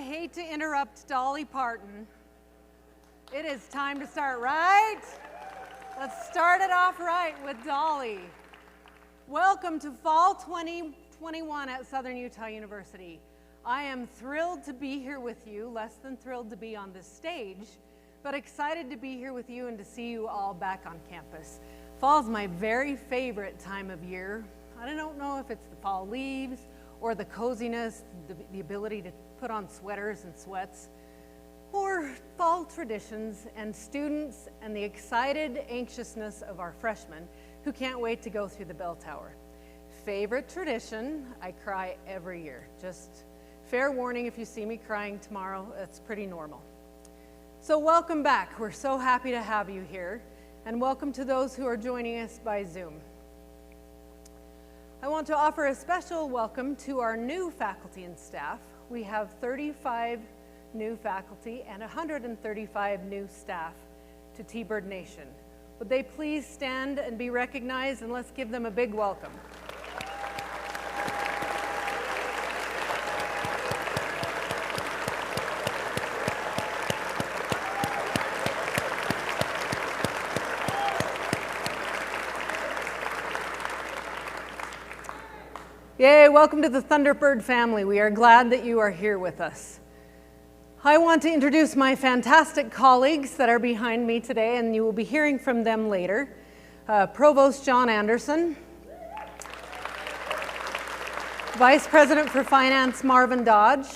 hate to interrupt Dolly Parton. It is time to start, right? Let's start it off right with Dolly. Welcome to Fall 2021 at Southern Utah University. I am thrilled to be here with you, less than thrilled to be on this stage, but excited to be here with you and to see you all back on campus. Fall's my very favorite time of year. I don't know if it's the fall leaves or the coziness, the ability to put on sweaters and sweats, or fall traditions and students and the excited anxiousness of our freshmen who can't wait to go through the bell tower. Favorite tradition, I cry every year. Just fair warning, if you see me crying tomorrow, it's pretty normal. So welcome back. We're so happy to have you here, and welcome to those who are joining us by Zoom. I want to offer a special welcome to our new faculty and staff. We have 35 new faculty and 135 new staff to T-Bird Nation. Would they please stand and be recognized, and let's give them a big welcome. Yay, welcome to the Thunderbird family. We are glad that you are here with us. I want to introduce my fantastic colleagues that are behind me today, and you will be hearing from them later. Provost John Anderson, Vice President for Finance Marvin Dodge.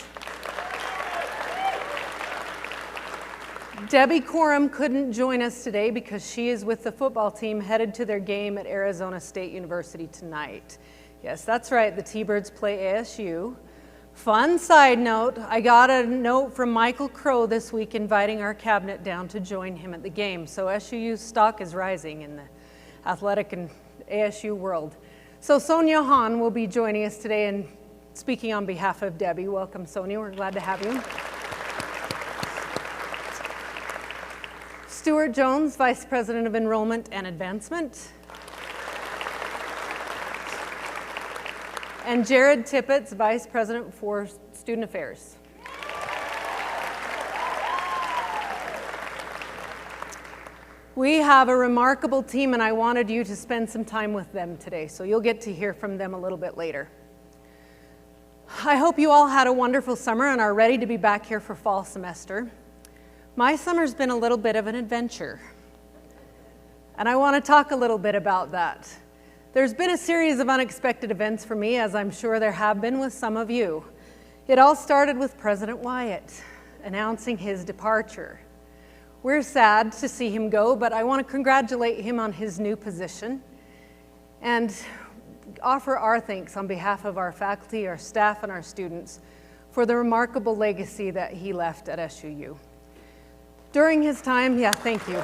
Debbie Coram couldn't join us today because she is with the football team headed to their game at Arizona State University tonight. Yes, that's right, the T-Birds play ASU. Fun side note, I got a note from Michael Crow this week inviting our cabinet down to join him at the game. So SUU's stock is rising in the athletic and ASU world. So Sonia Hahn will be joining us today and speaking on behalf of Debbie. Welcome, Sonia, we're glad to have you. Stuart Jones, Vice President of Enrollment and Advancement. And Jared Tippett, Vice President for Student Affairs. We have a remarkable team, and I wanted you to spend some time with them today, so you'll get to hear from them a little bit later. I hope you all had a wonderful summer and are ready to be back here for fall semester. My summer's been a little bit of an adventure, and I want to talk a little bit about that. There's been a series of unexpected events for me, as I'm sure there have been with some of you. It all started with President Wyatt announcing his departure. We're sad to see him go, but I want to congratulate him on his new position and offer our thanks on behalf of our faculty, our staff, and our students for the remarkable legacy that he left at SUU. During his time, thank you.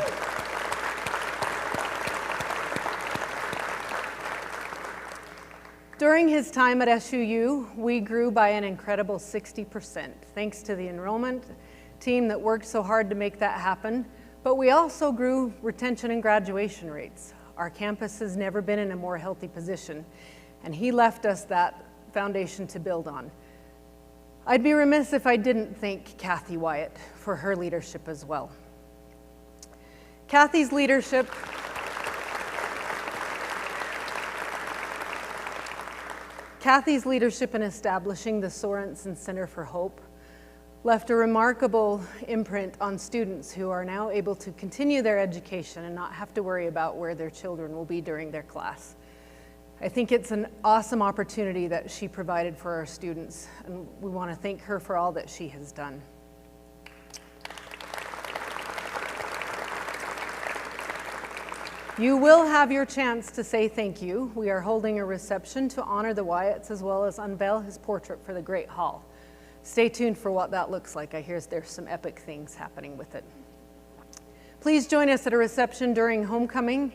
During his time at SUU, we grew by an incredible 60%, thanks to the enrollment team that worked so hard to make that happen. But we also grew retention and graduation rates. Our campus has never been in a more healthy position, and he left us that foundation to build on. I'd be remiss if I didn't thank Kathy Wyatt for her leadership as well. Kathy's leadership in establishing the Sorensen Center for Hope left a remarkable imprint on students who are now able to continue their education and not have to worry about where their children will be during their class. I think it's an awesome opportunity that she provided for our students, and we want to thank her for all that she has done. You will have your chance to say thank you. We are holding a reception to honor the Wyatts as well as unveil his portrait for the Great Hall. Stay tuned for what that looks like. I hear there's some epic things happening with it. Please join us at a reception during homecoming,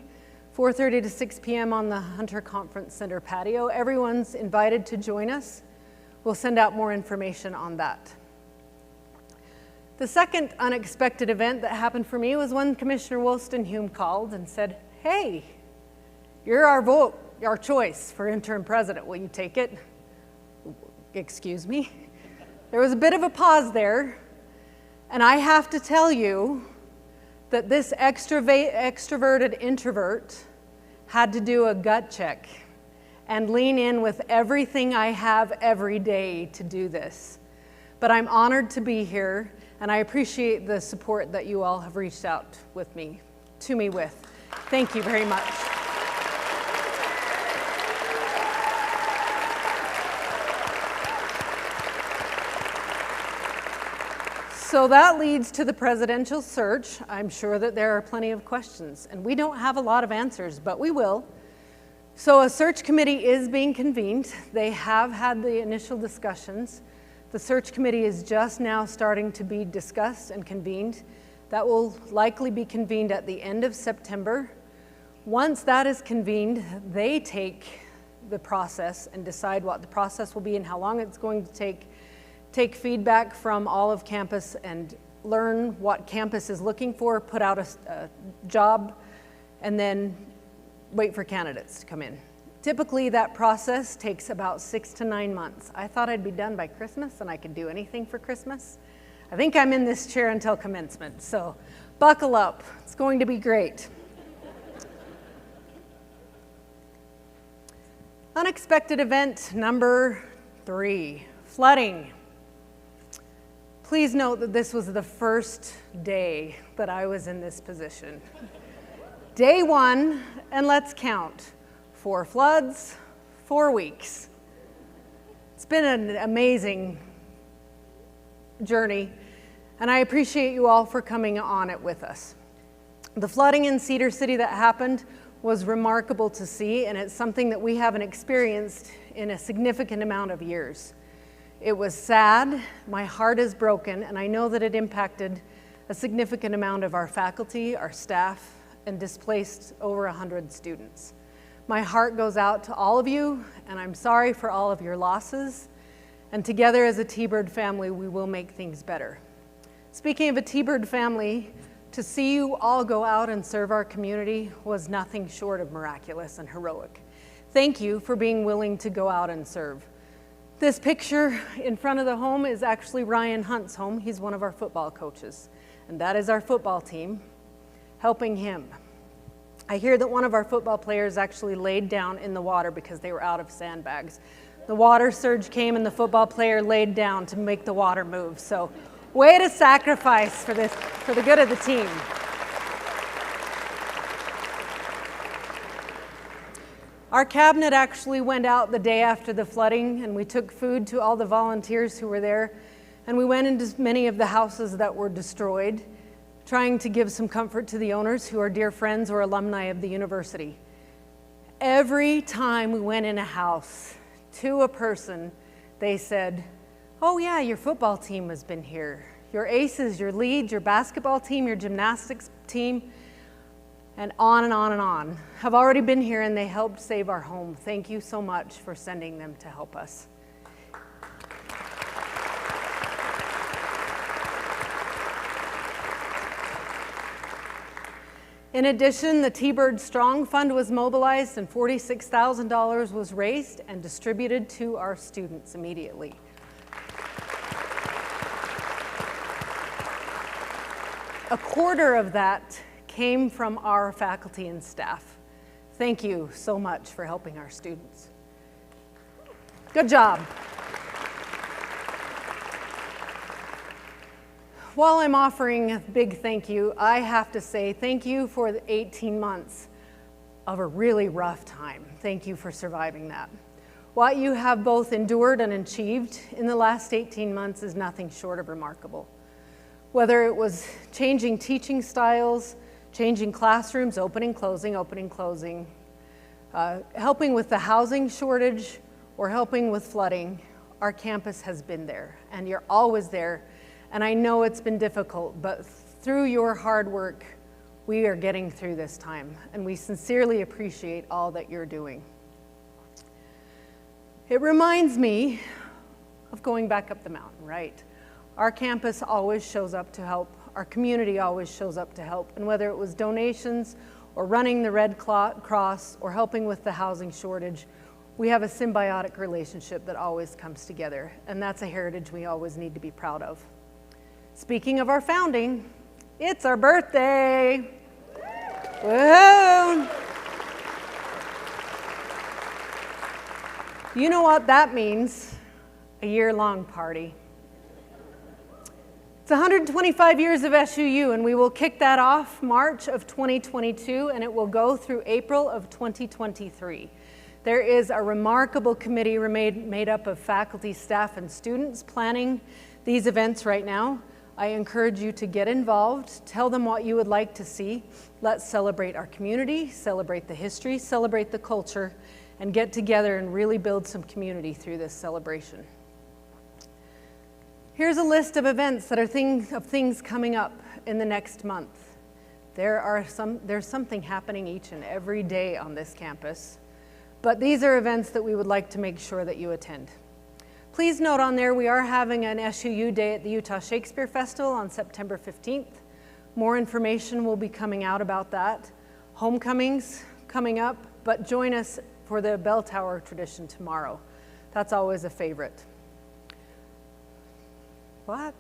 4:30 to 6 p.m. on the Hunter Conference Center patio. Everyone's invited to join us. We'll send out more information on that. The second unexpected event that happened for me was when Commissioner Wollstonhume called and said, "Hey, you're our choice for interim president. Will you take it?" Excuse me. There was a bit of a pause there, and I have to tell you that this extroverted introvert had to do a gut check and lean in with everything I have every day to do this. But I'm honored to be here, and I appreciate the support that you all have reached out to me with. Thank you very much. So that leads to the presidential search. I'm sure that there are plenty of questions, and we don't have a lot of answers, but we will. So a search committee is being convened. They have had the initial discussions. The search committee is just now starting to be discussed and convened. That will likely be convened at the end of September. Once that is convened, they take the process and decide what the process will be and how long it's going to take feedback from all of campus and learn what campus is looking for, put out a job, and then wait for candidates to come in. Typically, that process takes about 6 to 9 months. I thought I'd be done by Christmas and I could do anything for Christmas. I think I'm in this chair until commencement, so buckle up. It's going to be great. Unexpected event number 3, flooding. Please note that this was the first day that I was in this position. Day 1, and let's count. 4 floods, 4 weeks. It's been an amazing journey, and I appreciate you all for coming on it with us. The flooding in Cedar City that happened was remarkable to see, and it's something that we haven't experienced in a significant amount of years. It was sad, my heart is broken, and I know that it impacted a significant amount of our faculty, our staff, and displaced over 100 students. My heart goes out to all of you, and I'm sorry for all of your losses, and together as a T-Bird family, we will make things better. Speaking of a T-Bird family, to see you all go out and serve our community was nothing short of miraculous and heroic. Thank you for being willing to go out and serve. This picture in front of the home is actually Ryan Hunt's home. He's one of our football coaches, and that is our football team helping him. I hear that one of our football players actually laid down in the water because they were out of sandbags. The water surge came and the football player laid down to make the water move. So, way to sacrifice for the good of the team. Our cabinet actually went out the day after the flooding, and we took food to all the volunteers who were there, and we went into many of the houses that were destroyed, trying to give some comfort to the owners who are dear friends or alumni of the university. Every time we went in a house to a person, they said, "Oh yeah, your football team has been here. Your aces, your leads, your basketball team, your gymnastics team," and on and on and on, have already been here, and they helped save our home. Thank you so much for sending them to help us. In addition, the T-Bird Strong Fund was mobilized and $46,000 was raised and distributed to our students immediately. A quarter of that came from our faculty and staff. Thank you so much for helping our students. Good job. While I'm offering a big thank you, I have to say thank you for the 18 months of a really rough time. Thank you for surviving that. What you have both endured and achieved in the last 18 months is nothing short of remarkable. Whether it was changing teaching styles, changing classrooms, opening, closing, helping with the housing shortage, or helping with flooding, our campus has been there, and you're always there. And I know it's been difficult, but through your hard work, we are getting through this time, and we sincerely appreciate all that you're doing. It reminds me of going back up the mountain, right? Our campus always shows up to help. Our community always shows up to help. And whether it was donations or running the Red Cross or helping with the housing shortage, We have a symbiotic relationship that always comes together, and that's a heritage we always need to be proud of. Speaking of our founding, it's our birthday. Woo! You know what that means? A year-long party. It's 125 years of SUU, and we will kick that off March of 2022, and it will go through April of 2023. There is a remarkable committee made up of faculty, staff, and students planning these events right now. I encourage you to get involved, tell them what you would like to see. Let's celebrate our community, celebrate the history, celebrate the culture, and get together and really build some community through this celebration. Here's a list of events that are things coming up in the next month. There's something happening each and every day on this campus, but these are events that we would like to make sure that you attend. Please note on there, we are having an SUU Day at the Utah Shakespeare Festival on September 15th. More information will be coming out about that. Homecoming's coming up, but join us for the bell tower tradition tomorrow. That's always a favorite. What?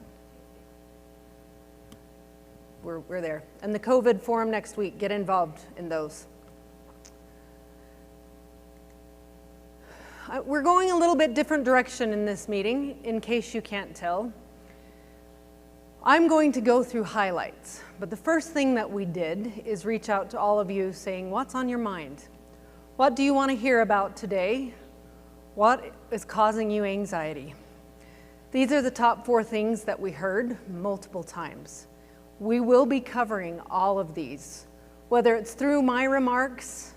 We're there. And the COVID forum next week, get involved in those. We're going a little bit different direction in this meeting, in case you can't tell. I'm going to go through highlights, but the first thing that we did is reach out to all of you saying, what's on your mind? What do you want to hear about today? What is causing you anxiety? These are the top 4 things that we heard multiple times. We will be covering all of these, whether it's through my remarks.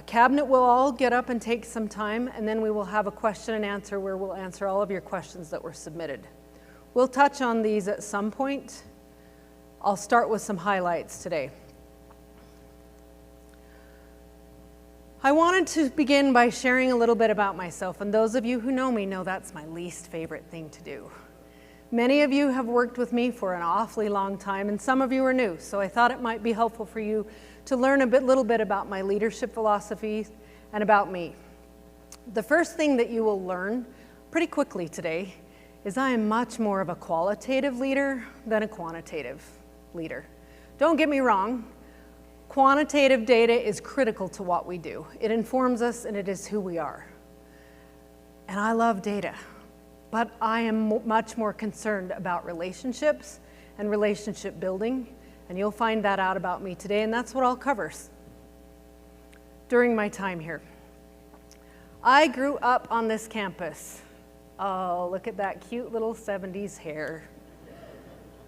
Cabinet will all get up and take some time, and then we will have a question and answer where we'll answer all of your questions that were submitted. We'll touch on these at some point. I'll start with some highlights today. I wanted to begin by sharing a little bit about myself, and those of you who know me know that's my least favorite thing to do. Many of you have worked with me for an awfully long time, and some of you are new, so I thought it might be helpful for you to learn a little bit about my leadership philosophies and about me. The first thing that you will learn pretty quickly today is I am much more of a qualitative leader than a quantitative leader. Don't get me wrong, quantitative data is critical to what we do. It informs us and it is who we are. And I love data, but I am much more concerned about relationships and relationship building. And you'll find that out about me today, and that's what I'll cover during my time here. I grew up on this campus. Oh, look at that cute little 70s hair.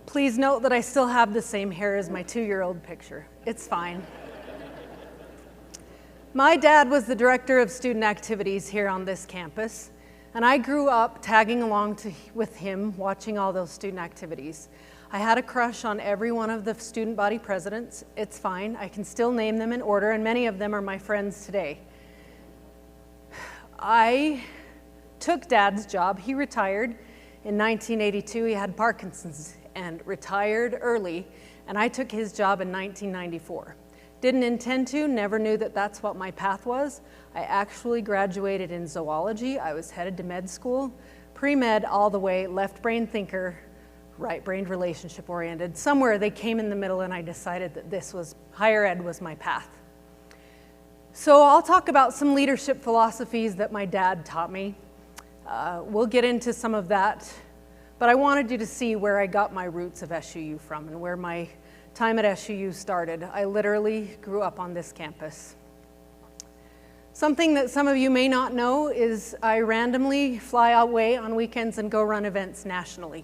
Please note that I still have the same hair as my 2-year-old picture. It's fine. My dad was the director of student activities here on this campus, and I grew up tagging along with him, watching all those student activities. I had a crush on every one of the student body presidents. It's fine. I can still name them in order, and many of them are my friends today. I took Dad's job. He retired in 1982. He had Parkinson's and retired early, and I took his job in 1994. Didn't intend to, never knew that that's what my path was. I actually graduated in zoology. I was headed to med school, pre-med all the way, left brain thinker, right-brained, relationship-oriented. Somewhere they came in the middle, and I decided that higher ed was my path. So I'll talk about some leadership philosophies that my dad taught me. We'll get into some of that, but I wanted you to see where I got my roots of SUU from and where my time at SUU started. I literally grew up on this campus. Something that some of you may not know is I randomly fly away on weekends and go run events nationally.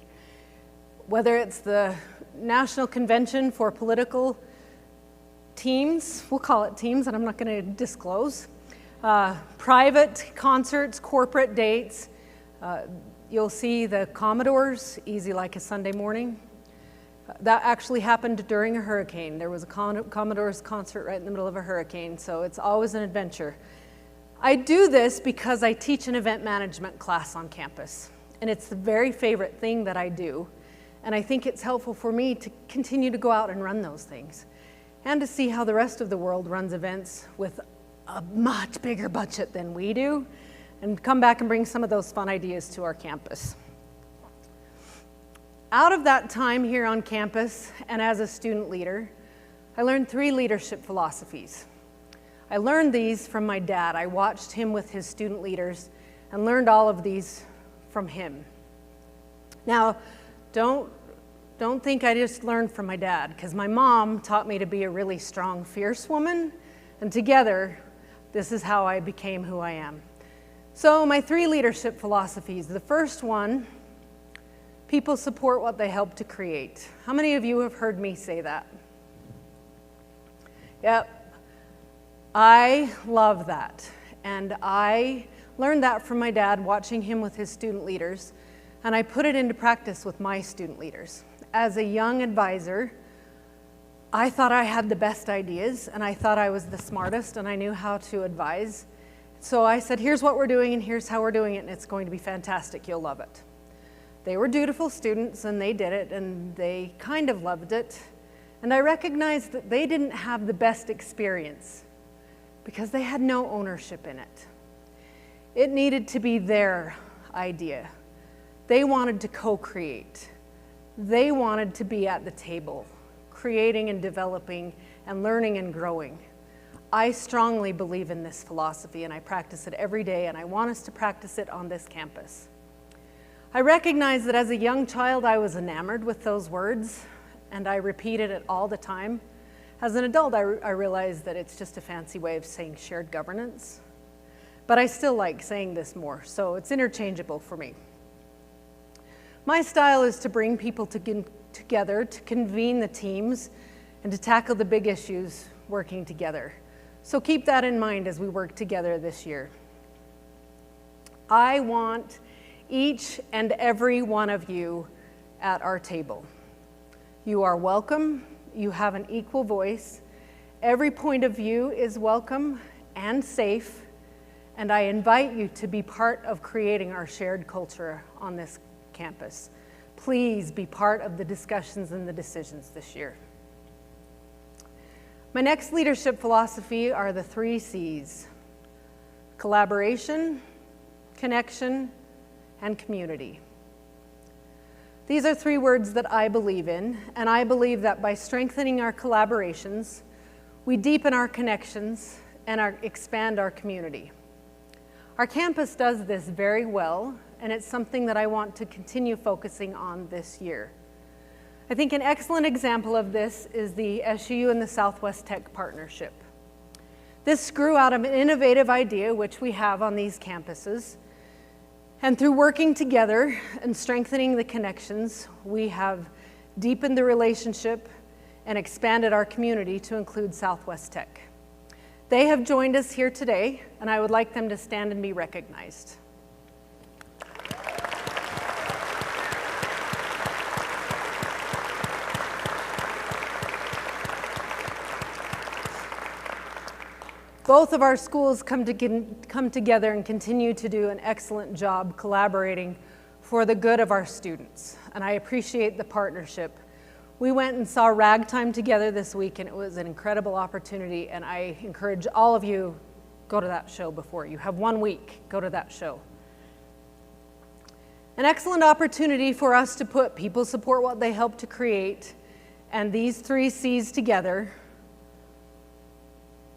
Whether it's the National Convention for Political Teams, we'll call it teams, and I'm not going to disclose, private concerts, corporate dates. You'll see the Commodores, easy like a Sunday morning. That actually happened during a hurricane. There was a Commodores concert right in the middle of a hurricane, so it's always an adventure. I do this because I teach an event management class on campus, and it's the very favorite thing that I do. And I think it's helpful for me to continue to go out and run those things and to see how the rest of the world runs events with a much bigger budget than we do and come back and bring some of those fun ideas to our campus. Out of that time here on campus and as a student leader, I learned 3 leadership philosophies. I learned these from my dad. I watched him with his student leaders and learned all of these from him. Now, don't think I just learned from my dad, because my mom taught me to be a really strong, fierce woman, and together, this is how I became who I am. So my 3 leadership philosophies. The first one, people support what they help to create. How many of you have heard me say that? Yep. I love that. And I learned that from my dad, watching him with his student leaders, and I put it into practice with my student leaders. As a young advisor, I thought I had the best ideas, and I thought I was the smartest, and I knew how to advise. So I said, here's what we're doing, and here's how we're doing it, and it's going to be fantastic. You'll love it. They were dutiful students, and they did it, and they kind of loved it. And I recognized that they didn't have the best experience because they had no ownership in it. It needed to be their idea. They wanted to co-create. They wanted to be at the table, creating and developing and learning and growing. I strongly believe in this philosophy, and I practice it every day, and I want us to practice it on this campus. I recognize that as a young child, I was enamored with those words, and I repeated it all the time. As an adult, I realized that it's just a fancy way of saying shared governance, but I still like saying this more, so it's interchangeable for me. My style is to bring people together, to convene the teams, and to tackle the big issues working together. So keep that in mind as we work together this year. I want each and every one of you at our table. You are welcome. You have an equal voice. Every point of view is welcome and safe, and I invite you to be part of creating our shared culture on this campus. Please be part of the discussions and the decisions this year. My next leadership philosophy are the 3 C's: collaboration, connection, and community. These are 3 words that I believe in, and I believe that by strengthening our collaborations, we deepen our connections and expand our community. Our campus does this very well, and it's something that I want to continue focusing on this year. I think an excellent example of this is the SUU and the Southwest Tech partnership. This grew out of an innovative idea which we have on these campuses, and through working together and strengthening the connections, we have deepened the relationship and expanded our community to include Southwest Tech. They have joined us here today, and I would like them to stand and be recognized. Both of our schools come together and continue to do an excellent job collaborating for the good of our students, and I appreciate the partnership. We went and saw Ragtime together this week, and it was an incredible opportunity, and I encourage all of you, go to that show before. You have 1 week, go to that show. An excellent opportunity for us to put people support what they help to create, and these 3 C's together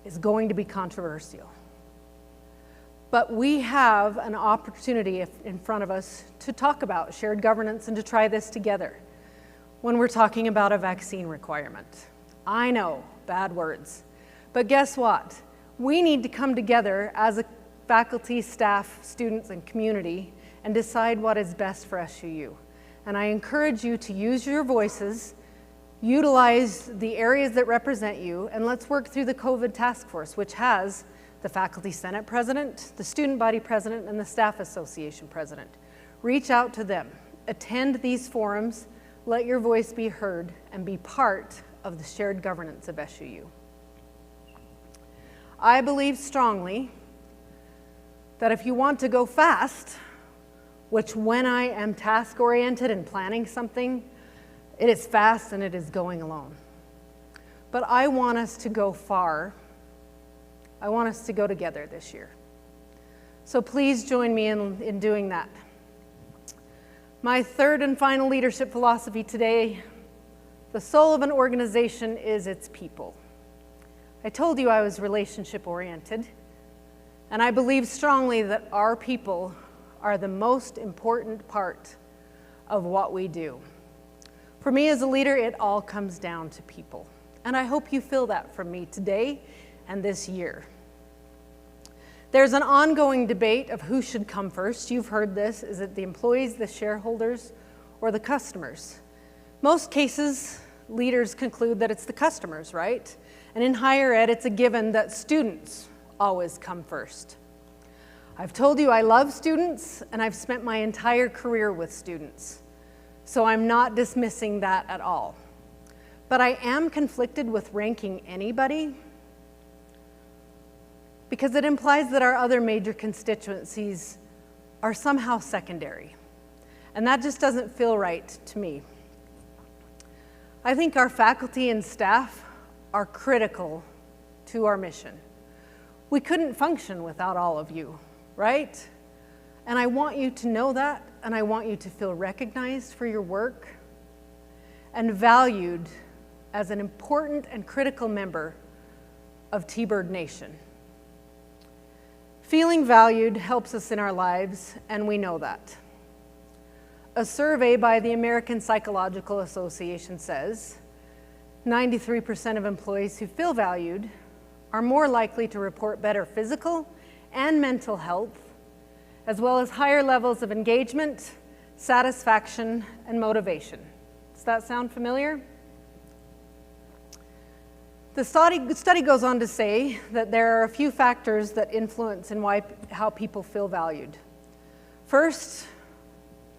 is going to be controversial. But we have an opportunity in front of us to talk about shared governance and to try this together when we're talking about a vaccine requirement. I know, bad words, but guess what? We need to come together as a faculty, staff, students, and community and decide what is best for SUU. And I encourage you to use your voices, utilize the areas that represent you, and let's work through the COVID task force, which has the faculty senate president, the student body president, and the staff association president. Reach out to them, attend these forums, let your voice be heard, and be part of the shared governance of SUU. I believe strongly that if you want to go fast, which when I am task-oriented and planning something, it is fast and it is going alone. But I want us to go far I want us to go together this year. So please join me in doing that. My third and final leadership philosophy today: the soul of an organization is its people. I told you I was relationship oriented, and I believe strongly that our people are the most important part of what we do. For me as a leader, it all comes down to people. And I hope you feel that from me today and this year. There's an ongoing debate of who should come first. You've heard this. Is it the employees, the shareholders, or the customers? Most cases, leaders conclude that it's the customers, right? And in higher ed, it's a given that students always come first. I've told you I love students, and I've spent my entire career with students. So I'm not dismissing that at all. But I am conflicted with ranking anybody, because it implies that our other major constituencies are somehow secondary. And that just doesn't feel right to me. I think our faculty and staff are critical to our mission. We couldn't function without all of you, right? And I want you to know that, and I want you to feel recognized for your work and valued as an important and critical member of T-Bird Nation. Feeling valued helps us in our lives, and we know that. A survey by the American Psychological Association says 93% of employees who feel valued are more likely to report better physical and mental health, as well as higher levels of engagement, satisfaction, and motivation. Does that sound familiar? The study goes on to say that there are a few factors that influence in how people feel valued. First,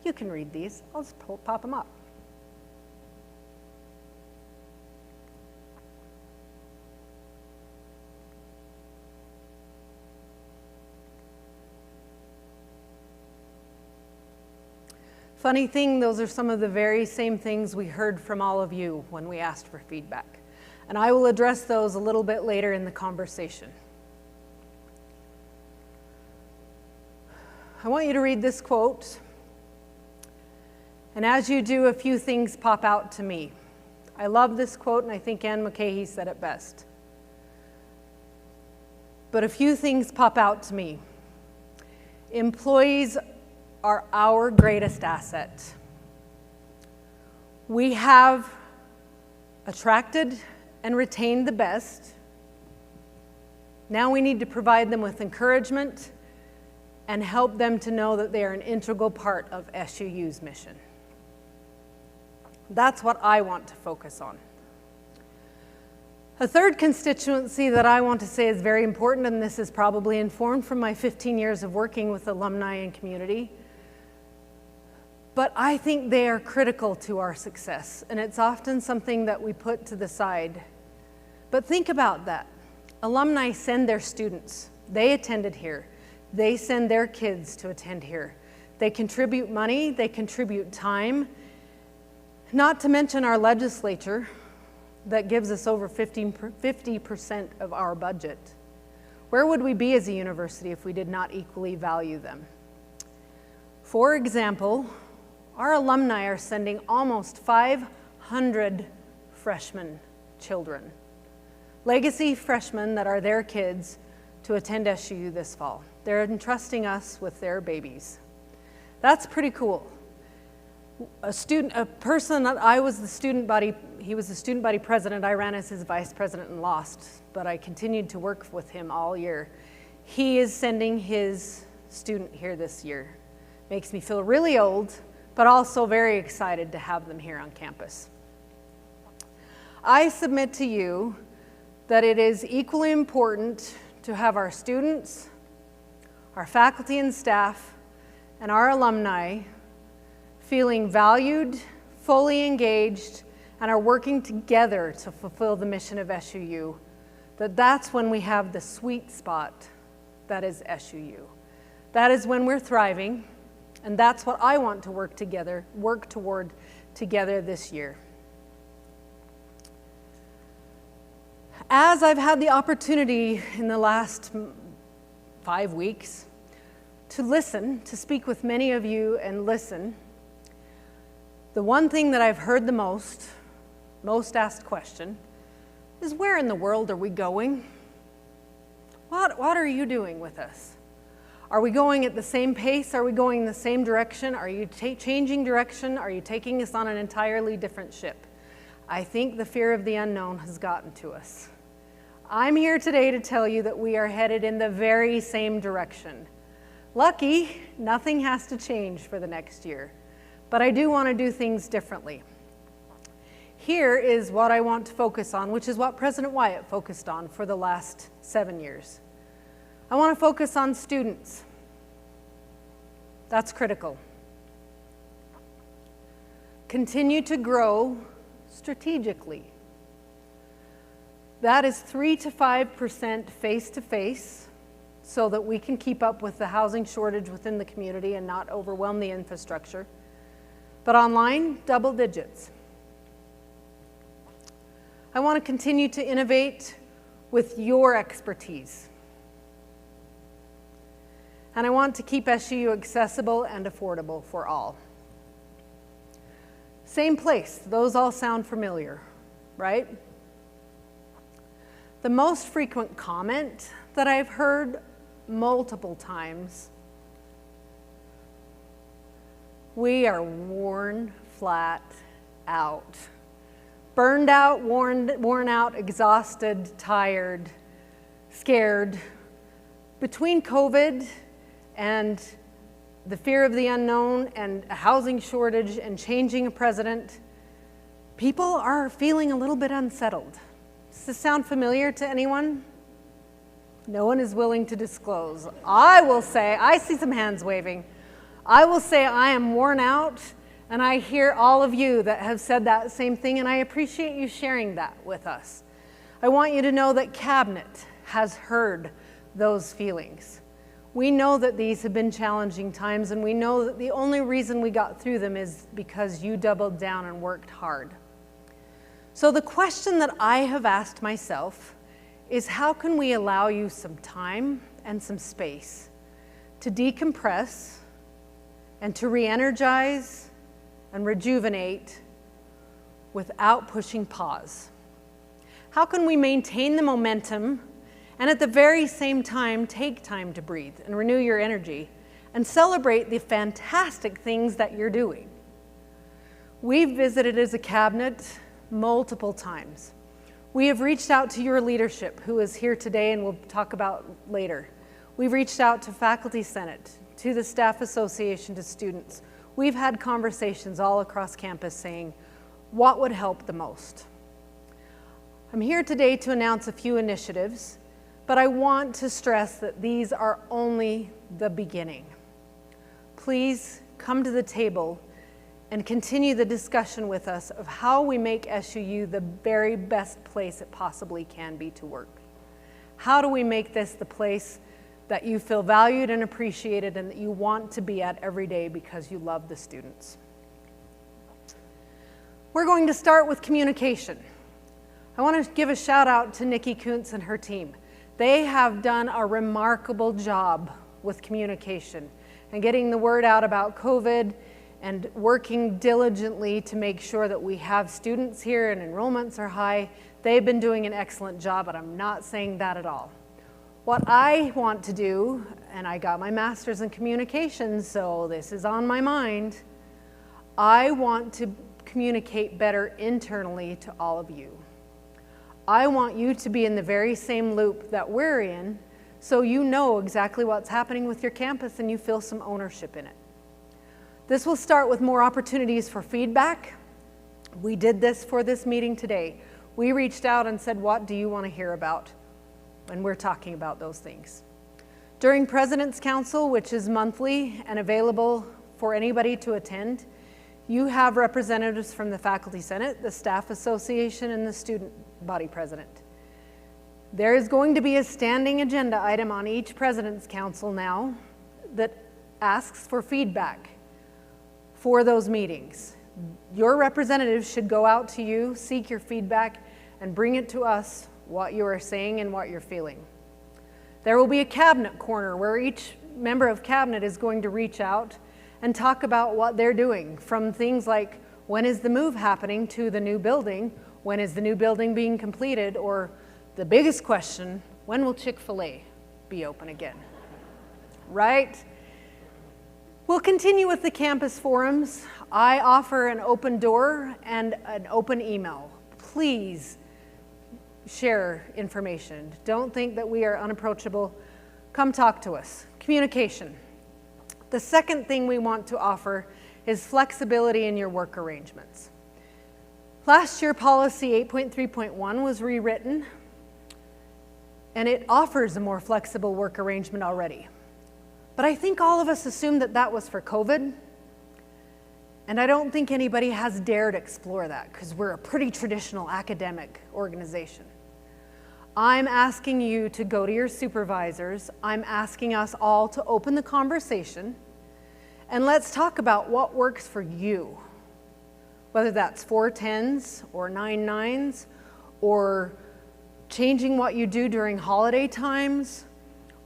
you can read these. I'll just pop them up. Funny thing, those are some of the very same things we heard from all of you when we asked for feedback. And I will address those a little bit later in the conversation. I want you to read this quote. And as you do, a few things pop out to me. I love this quote, and I think Anne McCahey said it best. But a few things pop out to me. Employees are our greatest asset. We have attracted and retained the best. Now we need to provide them with encouragement and help them to know that they are an integral part of SUU's mission. That's what I want to focus on. A third constituency that I want to say is very important, and this is probably informed from my 15 years of working with alumni and community, but I think they are critical to our success, and it's often something that we put to the side. But think about that. Alumni send their students. They attended here. They send their kids to attend here. They contribute money, they contribute time, not to mention our legislature that gives us over 50% of our budget. Where would we be as a university if we did not equally value them? For example, our alumni are sending almost 500 freshman children, legacy freshmen that are their kids, to attend SUU this fall. They're entrusting us with their babies. That's pretty cool. A person that I was the student body, he was the student body president, I ran as his vice president and lost, but I continued to work with him all year. He is sending his student here this year. Makes me feel really old, but also very excited to have them here on campus. I submit to you that it is equally important to have our students, our faculty and staff, and our alumni feeling valued, fully engaged, and are working together to fulfill the mission of SUU, that's when we have the sweet spot that is SUU. That is when we're thriving, and that's what I want to work toward together this year. As I've had the opportunity in the last 5 weeks to listen, to speak with many of you and listen, the one thing that I've heard the most asked question, is where in the world are we going? What are you doing with us? Are we going at the same pace? Are we going in the same direction? Are you changing direction? Are you taking us on an entirely different ship? I think the fear of the unknown has gotten to us. I'm here today to tell you that we are headed in the very same direction. Lucky, nothing has to change for the next year, but I do want to do things differently. Here is what I want to focus on, which is what President Wyatt focused on for the last 7 years. I want to focus on students. That's critical. Continue to grow strategically. That is 3 to 5% face-to-face so that we can keep up with the housing shortage within the community and not overwhelm the infrastructure. But online, double digits. I want to continue to innovate with your expertise. And I want to keep SUU accessible and affordable for all. Same place, those all sound familiar, right? The most frequent comment that I've heard multiple times, we are worn flat out. Burned out, worn out, exhausted, tired, scared. Between COVID and the fear of the unknown and a housing shortage and changing a president, people are feeling a little bit unsettled. Does this sound familiar to anyone? No one is willing to disclose. I will say, I see some hands waving. I will say I am worn out, and I hear all of you that have said that same thing, and I appreciate you sharing that with us. I want you to know that Cabinet has heard those feelings. We know that these have been challenging times, and we know that the only reason we got through them is because you doubled down and worked hard. So the question that I have asked myself is, how can we allow you some time and some space to decompress and to re-energize and rejuvenate without pushing pause? How can we maintain the momentum and at the very same time take time to breathe and renew your energy and celebrate the fantastic things that you're doing? We've visited as a cabinet multiple times. We have reached out to your leadership, who is here today and we'll talk about later. We've reached out to Faculty Senate, to the Staff Association, to students. We've had conversations all across campus saying, what would help the most? I'm here today to announce a few initiatives, but I want to stress that these are only the beginning. Please come to the table and continue the discussion with us of how we make SUU the very best place it possibly can be to work. How do we make this the place that you feel valued and appreciated and that you want to be at every day because you love the students? We're going to start with communication. I want to give a shout out to Nikki Kuntz and her team. They have done a remarkable job with communication and getting the word out about COVID and working diligently to make sure that we have students here and enrollments are high. They've been doing an excellent job, but I'm not saying that at all. What I want to do, and I got my master's in communications, so this is on my mind, I want to communicate better internally to all of you. I want you to be in the very same loop that we're in, so you know exactly what's happening with your campus and you feel some ownership in it. This will start with more opportunities for feedback. We did this for this meeting today. We reached out and said, what do you want to hear about? And we're talking about those things. During President's Council, which is monthly and available for anybody to attend, you have representatives from the Faculty Senate, the Staff Association, and the Student Body President. There is going to be a standing agenda item on each President's Council now that asks for feedback for those meetings. Your representatives should go out to you, seek your feedback, and bring it to us what you are saying and what you're feeling. There will be a cabinet corner where each member of cabinet is going to reach out and talk about what they're doing, from things like, when is the move happening, to the new building, when is the new building being completed, or the biggest question, when will Chick-fil-A be open again? Right? We'll continue with the campus forums. I offer an open door and an open email. Please share information. Don't think that we are unapproachable. Come talk to us. Communication. The second thing we want to offer is flexibility in your work arrangements. Last year, policy 8.3.1 was rewritten, and it offers a more flexible work arrangement already. But I think all of us assumed that that was for COVID, and I don't think anybody has dared explore that because we're a pretty traditional academic organization. I'm asking you to go to your supervisors. I'm asking us all to open the conversation, and let's talk about what works for you. Whether that's 410s or 9/9s, or changing what you do during holiday times,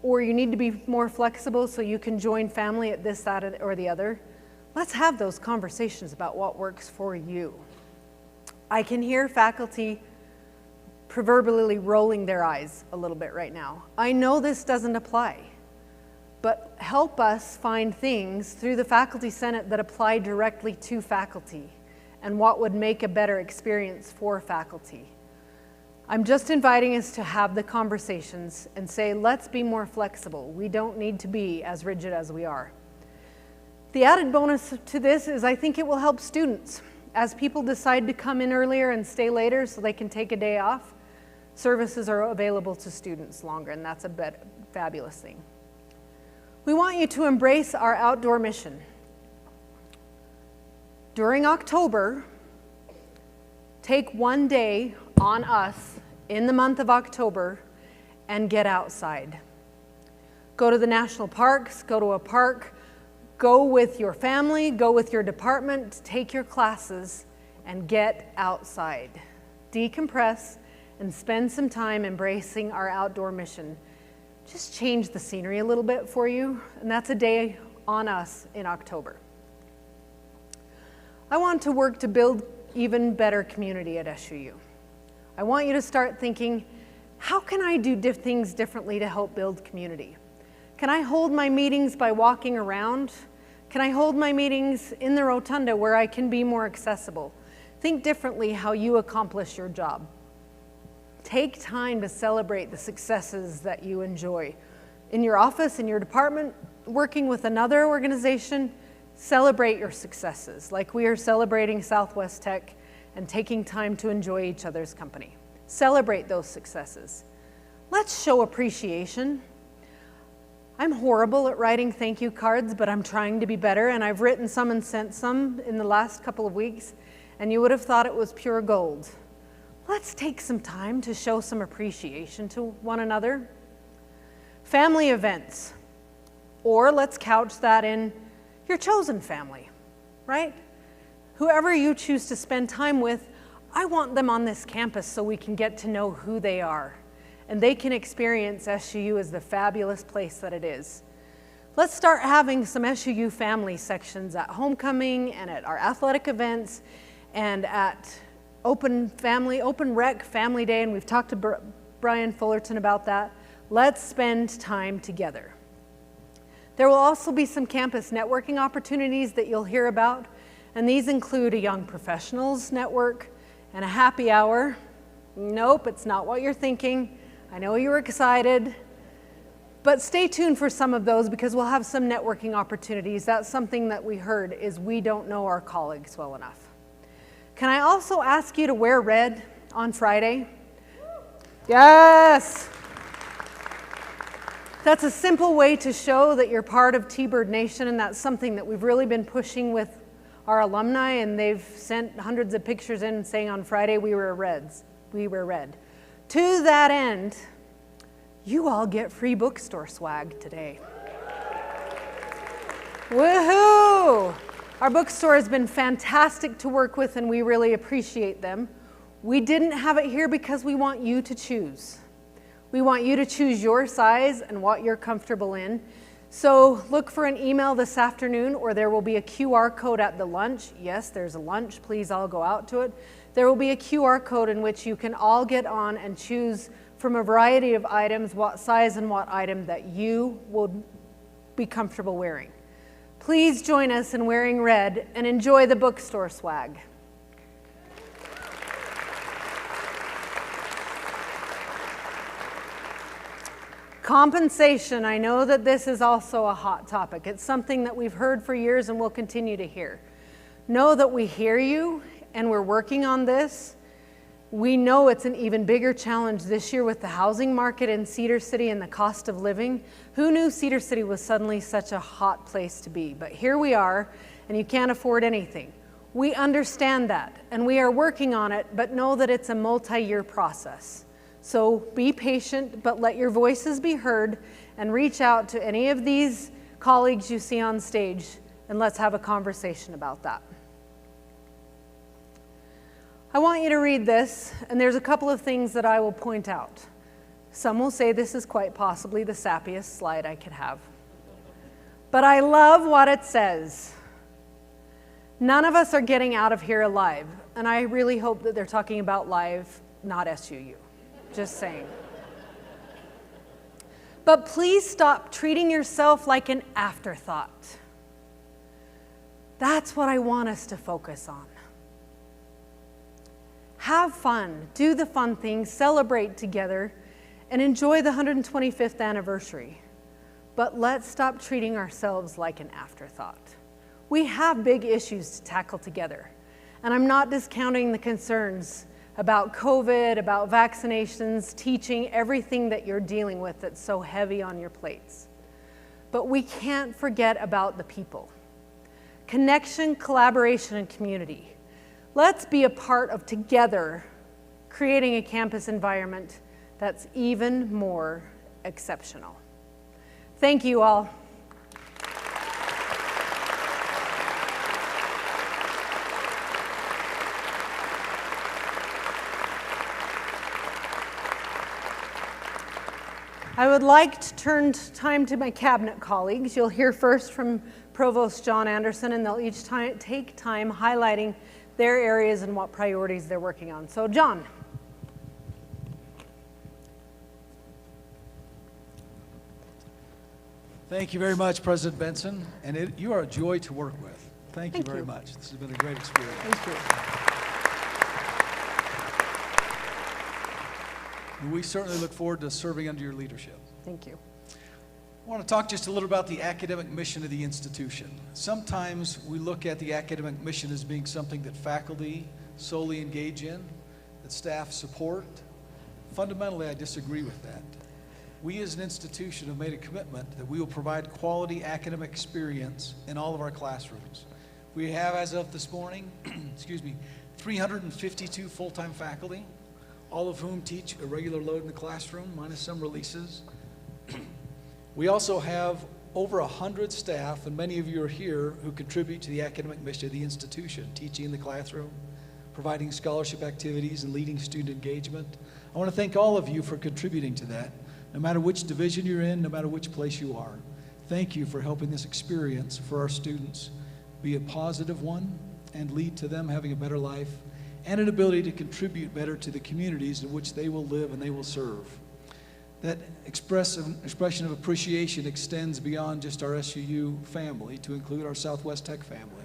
or you need to be more flexible so you can join family at this, that, or the other. Let's have those conversations about what works for you. I can hear faculty proverbially rolling their eyes a little bit right now. I know this doesn't apply, but help us find things through the Faculty Senate that apply directly to faculty and what would make a better experience for faculty. I'm just inviting us to have the conversations and say, let's be more flexible. We don't need to be as rigid as we are. The added bonus to this is I think it will help students. As people decide to come in earlier and stay later so they can take a day off, services are available to students longer, and that's a fabulous thing. We want you to embrace our outdoor mission. During October, take one day on us in the month of October and get outside. Go to the national parks, go to a park, go with your family, go with your department, take your classes, and get outside. Decompress and spend some time embracing our outdoor mission. Just change the scenery a little bit for you, and that's a day on us in October. I want to work to build even better community at SUU. I want you to start thinking, how can I do things differently to help build community? Can I hold my meetings by walking around? Can I hold my meetings in the rotunda where I can be more accessible? Think differently how you accomplish your job. Take time to celebrate the successes that you enjoy. In your office, in your department, working with another organization, celebrate your successes, like we are celebrating Southwest Tech and taking time to enjoy each other's company. Celebrate those successes. Let's show appreciation. I'm horrible at writing thank you cards, but I'm trying to be better, and I've written some and sent some in the last couple of weeks, and you would have thought it was pure gold. Let's take some time to show some appreciation to one another. Family events, or let's couch that in your chosen family, right? Whoever you choose to spend time with, I want them on this campus so we can get to know who they are, and they can experience SUU as the fabulous place that it is. Let's start having some SUU family sections at homecoming and at our athletic events and at Open Rec Family Day, and we've talked to Brian Fullerton about that. Let's spend time together. There will also be some campus networking opportunities that you'll hear about, and these include a young professionals network and a happy hour. Nope, it's not what you're thinking. I know you were excited, but stay tuned for some of those because we'll have some networking opportunities. That's something that we heard is we don't know our colleagues well enough. Can I also ask you to wear red on Friday? Yes! That's a simple way to show that you're part of T-Bird Nation, and that's something that we've really been pushing with our alumni, and they've sent hundreds of pictures in saying on Friday we were Reds. We were red. To that end, you all get free bookstore swag today. Woohoo! Our bookstore has been fantastic to work with, and we really appreciate them. We didn't have it here because we want you to choose. We want you to choose your size and what you're comfortable in. So look for an email this afternoon, or there will be a QR code at the lunch. Yes, there's a lunch. Please all go out to it. There will be a QR code in which you can all get on and choose from a variety of items what size and what item that you will be comfortable wearing. Please join us in wearing red and enjoy the bookstore swag. Compensation. I know that this is also a hot topic. It's something that we've heard for years and will continue to hear. Know that we hear you and we're working on this. We know it's an even bigger challenge this year with the housing market in Cedar City and the cost of living. Who knew Cedar City was suddenly such a hot place to be? But here we are, and you can't afford anything. We understand that, and we are working on it, but know that it's a multi-year process. So be patient, but let your voices be heard, and reach out to any of these colleagues you see on stage, and let's have a conversation about that. I want you to read this, and there's a couple of things that I will point out. Some will say this is quite possibly the sappiest slide I could have. But I love what it says. None of us are getting out of here alive, and I really hope that they're talking about live, not SUU. Just saying. But please stop treating yourself like an afterthought. That's what I want us to focus on. Have fun, do the fun things, celebrate together, and enjoy the 125th anniversary. But let's stop treating ourselves like an afterthought. We have big issues to tackle together, and I'm not discounting the concerns about COVID, about vaccinations, teaching, everything that you're dealing with that's so heavy on your plates. But we can't forget about the people. Connection, collaboration, and community. Let's be a part of together creating a campus environment that's even more exceptional. Thank you all. I would like to turn time to my cabinet colleagues. You'll hear first from Provost John Anderson, and they'll each take time highlighting their areas and what priorities they're working on. So, John. Thank you very much, President Benson, and you are a joy to work with. Thank you very much. This has been a great experience. Thank you. We certainly look forward to serving under your leadership. Thank you. I want to talk just a little about the academic mission of the institution. Sometimes we look at the academic mission as being something that faculty solely engage in, that staff support. Fundamentally, I disagree with that. We as an institution have made a commitment that we will provide quality academic experience in all of our classrooms. We have, as of this morning, 352 full-time faculty, all of whom teach a regular load in the classroom, minus some releases. We also have over 100 staff, and many of you are here, who contribute to the academic mission of the institution, teaching in the classroom, providing scholarship activities, and leading student engagement. I want to thank all of you for contributing to that, no matter which division you're in, no matter which place you are. Thank you for helping this experience for our students be a positive one and lead to them having a better life and an ability to contribute better to the communities in which they will live and they will serve. That expression of appreciation extends beyond just our SUU family to include our Southwest Tech family.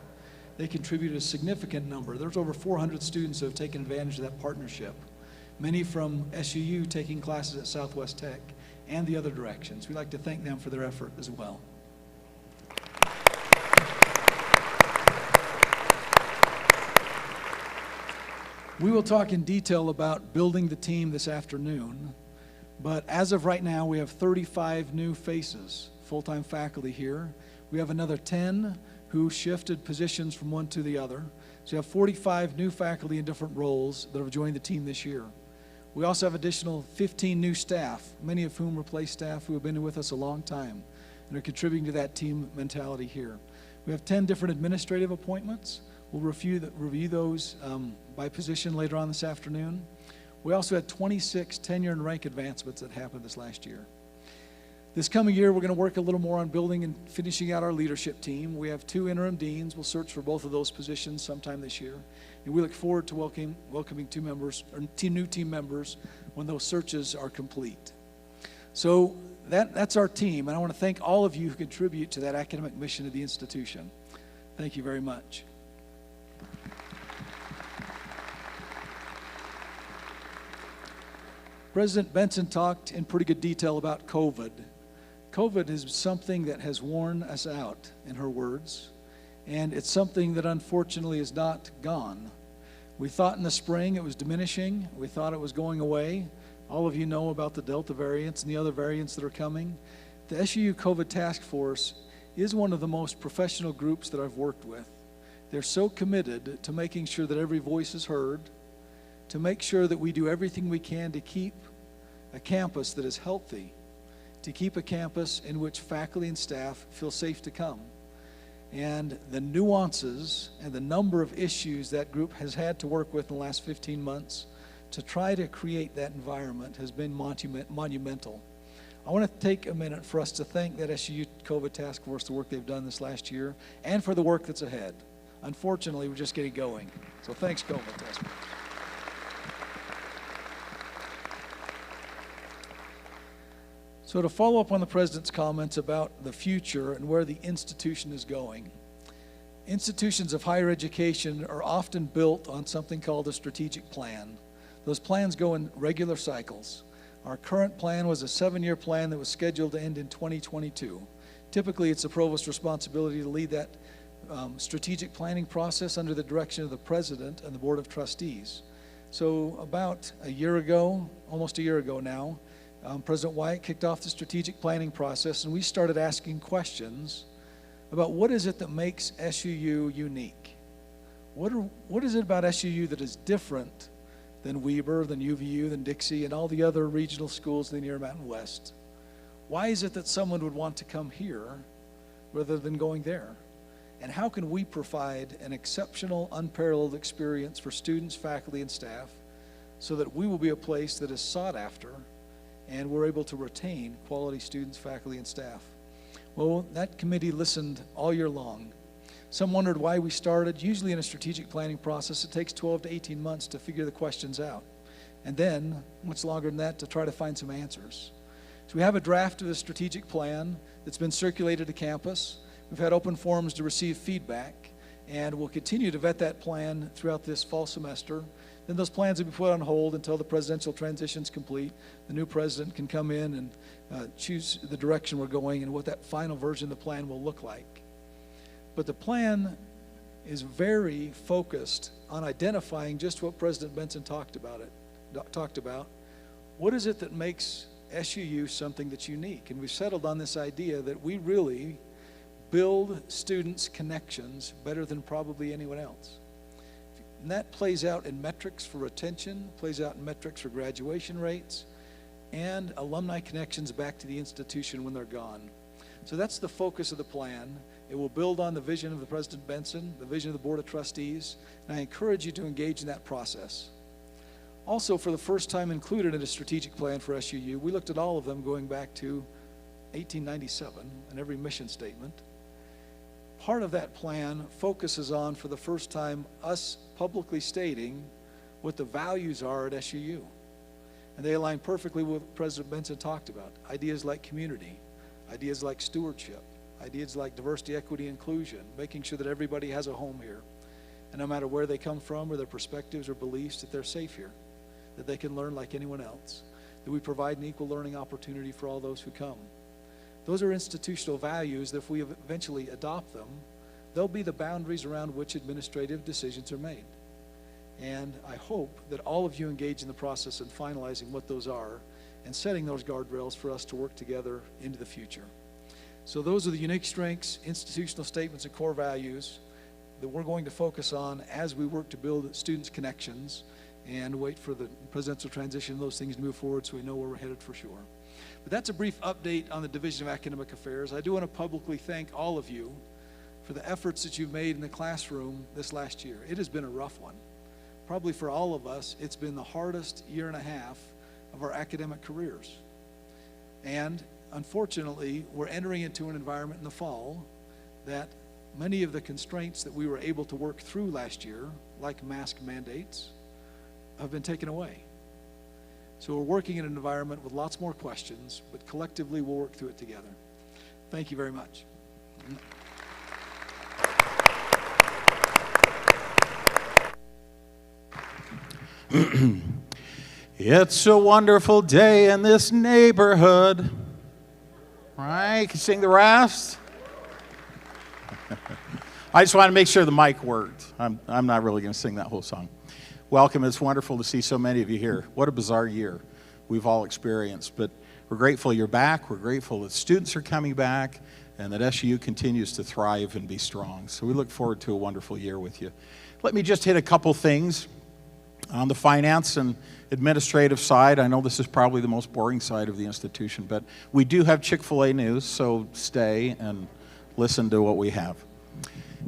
They contributed a significant number. There's over 400 students who have taken advantage of that partnership, many from SUU taking classes at Southwest Tech and the other directions. We'd like to thank them for their effort as well. We will talk in detail about building the team this afternoon, but as of right now, we have 35 new faces, full-time faculty here. We have another 10 who shifted positions from one to the other. So you have 45 new faculty in different roles that have joined the team this year. We also have additional 15 new staff, many of whom replace staff who have been with us a long time and are contributing to that team mentality here. We have 10 different administrative appointments. We'll review those by position later on this afternoon. We also had 26 tenure and rank advancements that happened this last year. This coming year, we're going to work a little more on building and finishing out our leadership team. We have 2 interim deans. We'll search for both of those positions sometime this year. And we look forward to welcoming 2 new team members when those searches are complete. So that's our team, and I want to thank all of you who contribute to that academic mission of the institution. Thank you very much. President Benson talked in pretty good detail about COVID. COVID is something that has worn us out, in her words, and it's something that unfortunately is not gone. We thought in the spring it was diminishing. We thought it was going away. All of you know about the Delta variants and the other variants that are coming. The SUU COVID Task Force is one of the most professional groups that I've worked with. They're so committed to making sure that every voice is heard, to make sure that we do everything we can to keep a campus that is healthy, to keep a campus in which faculty and staff feel safe to come. And the nuances and the number of issues that group has had to work with in the last 15 months to try to create that environment has been monumental. I want to take a minute for us to thank that SUU COVID Task Force, the work they've done this last year, and for the work that's ahead. Unfortunately, we're just getting going. So thanks, COVID Task Force. So to follow up on the President's comments about the future and where the institution is going, institutions of higher education are often built on something called a strategic plan. Those plans go in regular cycles. Our current plan was a 7-year plan that was scheduled to end in 2022. Typically, it's the provost's responsibility to lead that strategic planning process under the direction of the President and the Board of Trustees. So about a year ago, almost a year ago now, President White kicked off the strategic planning process, and we started asking questions about what is it that makes SUU unique? What is it about SUU that is different than Weber, than UVU, than Dixie, and all the other regional schools in the Intermountain West? Why is it that someone would want to come here rather than going there? And how can we provide an exceptional, unparalleled experience for students, faculty, and staff so that we will be a place that is sought after and we're able to retain quality students, faculty, and staff? Well, that committee listened all year long. Some wondered why we started. Usually in a strategic planning process, it takes 12 to 18 months to figure the questions out. And then, much longer than that, to try to find some answers. So we have a draft of the strategic plan that's been circulated to campus. We've had open forums to receive feedback, and we'll continue to vet that plan throughout this fall semester. Then those plans will be put on hold until the presidential transition is complete. The new president can come in and choose the direction we're going and what that final version of the plan will look like. But the plan is very focused on identifying just what President Benson talked about. What is it that makes SUU something that's unique? And we've settled on this idea that we really build students' connections better than probably anyone else. And that plays out in metrics for retention, plays out in metrics for graduation rates, and alumni connections back to the institution when they're gone. So that's the focus of the plan. It will build on the vision of the President Benson, the vision of the Board of Trustees, and I encourage you to engage in that process. Also, for the first time included in a strategic plan for SUU, we looked at all of them going back to 1897 and every mission statement. Part of that plan focuses on, for the first time, us publicly stating what the values are at SUU. And they align perfectly with what President Benson talked about. Ideas like community, ideas like stewardship, ideas like diversity, equity, inclusion, making sure that everybody has a home here. And no matter where they come from or their perspectives or beliefs, that they're safe here, that they can learn like anyone else, that we provide an equal learning opportunity for all those who come. Those are institutional values that if we eventually adopt them, they'll be the boundaries around which administrative decisions are made. And I hope that all of you engage in the process of finalizing what those are and setting those guardrails for us to work together into the future. So those are the unique strengths, institutional statements, and core values that we're going to focus on as we work to build students' connections and wait for the presidential transition and those things to move forward so we know where we're headed for sure. But that's a brief update on the Division of Academic Affairs. I do want to publicly thank all of you for the efforts that you've made in the classroom this last year. It has been a rough one. Probably for all of us, it's been the hardest year and a half of our academic careers. And unfortunately, we're entering into an environment in the fall that many of the constraints that we were able to work through last year, like mask mandates, have been taken away. So we're working in an environment with lots more questions, but collectively we'll work through it together. Thank you very much. It's a wonderful day in this neighborhood. Right? Can you sing the rest? I just want to make sure the mic worked. I'm not really going to sing that whole song. Welcome. It's wonderful to see so many of you here. What a bizarre year we've all experienced. But we're grateful you're back. We're grateful that students are coming back and that SUU continues to thrive and be strong. So we look forward to a wonderful year with you. Let me just hit a couple things on the finance and administrative side. I know this is probably the most boring side of the institution, but we do have Chick-fil-A news, so stay and listen to what we have.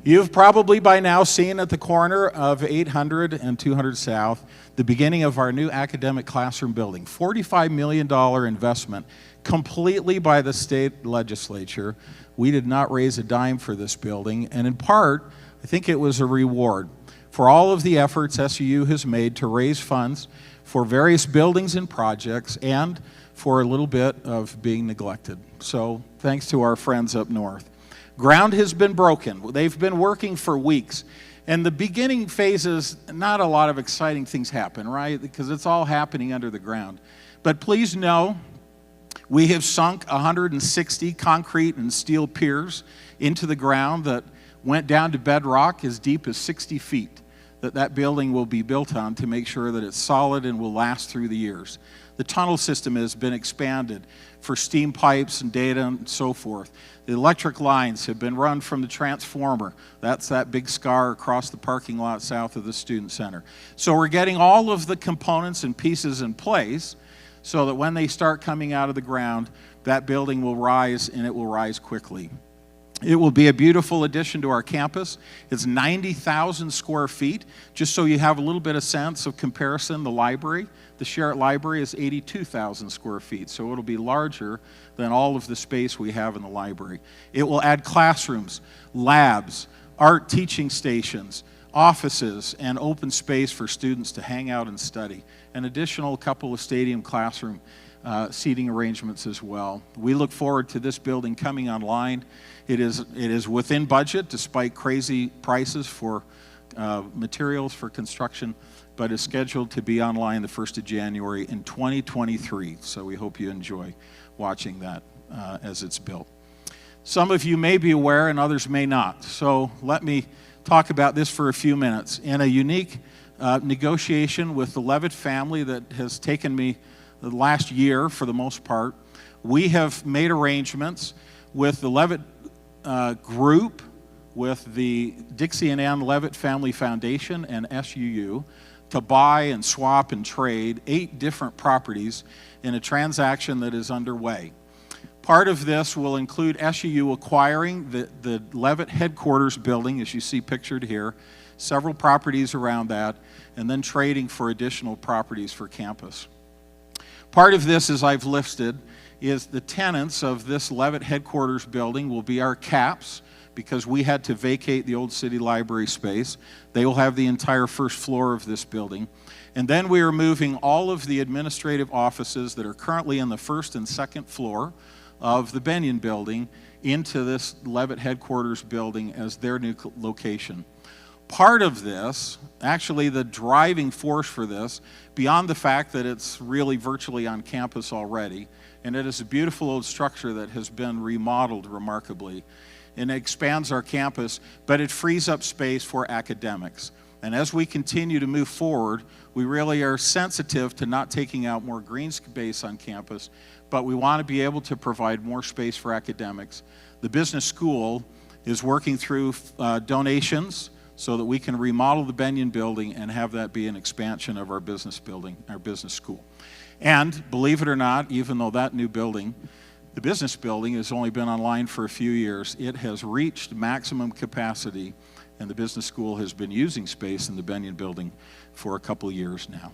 You've probably by now seen at the corner of 800 and 200 South the beginning of our new academic classroom building. $45 million investment completely by the state legislature. We did not raise a dime for this building, and in part, I think it was a reward for all of the efforts SUU has made to raise funds for various buildings and projects and for a little bit of being neglected. So thanks to our friends up north. Ground has been broken. They've been working for weeks. And the beginning phases, not a lot of exciting things happen, right? Because it's all happening under the ground. But please know, we have sunk 160 concrete and steel piers into the ground that went down to bedrock as deep as 60 feet that building will be built on to make sure that it's solid and will last through the years. The tunnel system has been expanded for steam pipes and data and so forth. The electric lines have been run from the transformer. That's that big scar across the parking lot south of the Student Center. So we're getting all of the components and pieces in place so that when they start coming out of the ground, that building will rise and it will rise quickly. It will be a beautiful addition to our campus. It's 90,000 square feet. Just so you have a little bit of sense of comparison, the library, the Sherritt Library is 82,000 square feet, so it'll be larger than all of the space we have in the library. It will add classrooms, labs, art teaching stations, offices, and open space for students to hang out and study. An additional couple of stadium classroom seating arrangements as well. We look forward to this building coming online. It is within budget despite crazy prices for materials for construction, but is scheduled to be online the 1st of January in 2023. So we hope you enjoy watching that as it's built. Some of you may be aware and others may not. So let me talk about this for a few minutes. In a unique negotiation with the Levitt family that has taken me the last year for the most part, we have made arrangements with the Levitt group, with the Dixie and Ann Levitt Family Foundation and SUU to buy and swap and trade 8 different properties in a transaction that is underway. Part of this will include SUU acquiring the Levitt headquarters building, as you see pictured here, several properties around that, and then trading for additional properties for campus. Part of this, as I've listed, is the tenants of this Levitt headquarters building will be our CAPS, because we had to vacate the old city library space. They will have the entire first floor of this building. And then we are moving all of the administrative offices that are currently in the first and second floor of the Benyon building into this Levitt headquarters building as their new location. Part of this, actually the driving force for this, beyond the fact that it's really virtually on campus already, and it is a beautiful old structure that has been remodeled remarkably, and it expands our campus, but it frees up space for academics. And as we continue to move forward, we really are sensitive to not taking out more green space on campus, but we want to be able to provide more space for academics. The business school is working through donations so that we can remodel the Benyon building and have that be an expansion of our business building, our business school. And believe it or not, even though that new building The business building has only been online for a few years. It has reached maximum capacity, and the business school has been using space in the Benyon building for a couple of years now.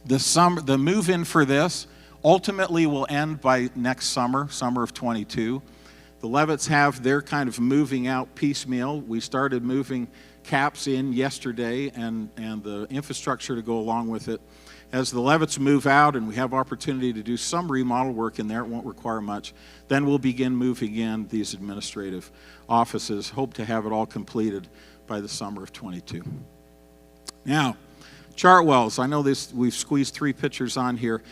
The move-in for this ultimately will end by next summer of 22. The Levitts have their kind of moving out piecemeal. We started moving caps in yesterday and the infrastructure to go along with it. As the Levitts move out and we have opportunity to do some remodel work in there, it won't require much, then we'll begin moving in these administrative offices. Hope to have it all completed by the summer of 22. Now, Chartwells, I know we've squeezed 3 pictures on here.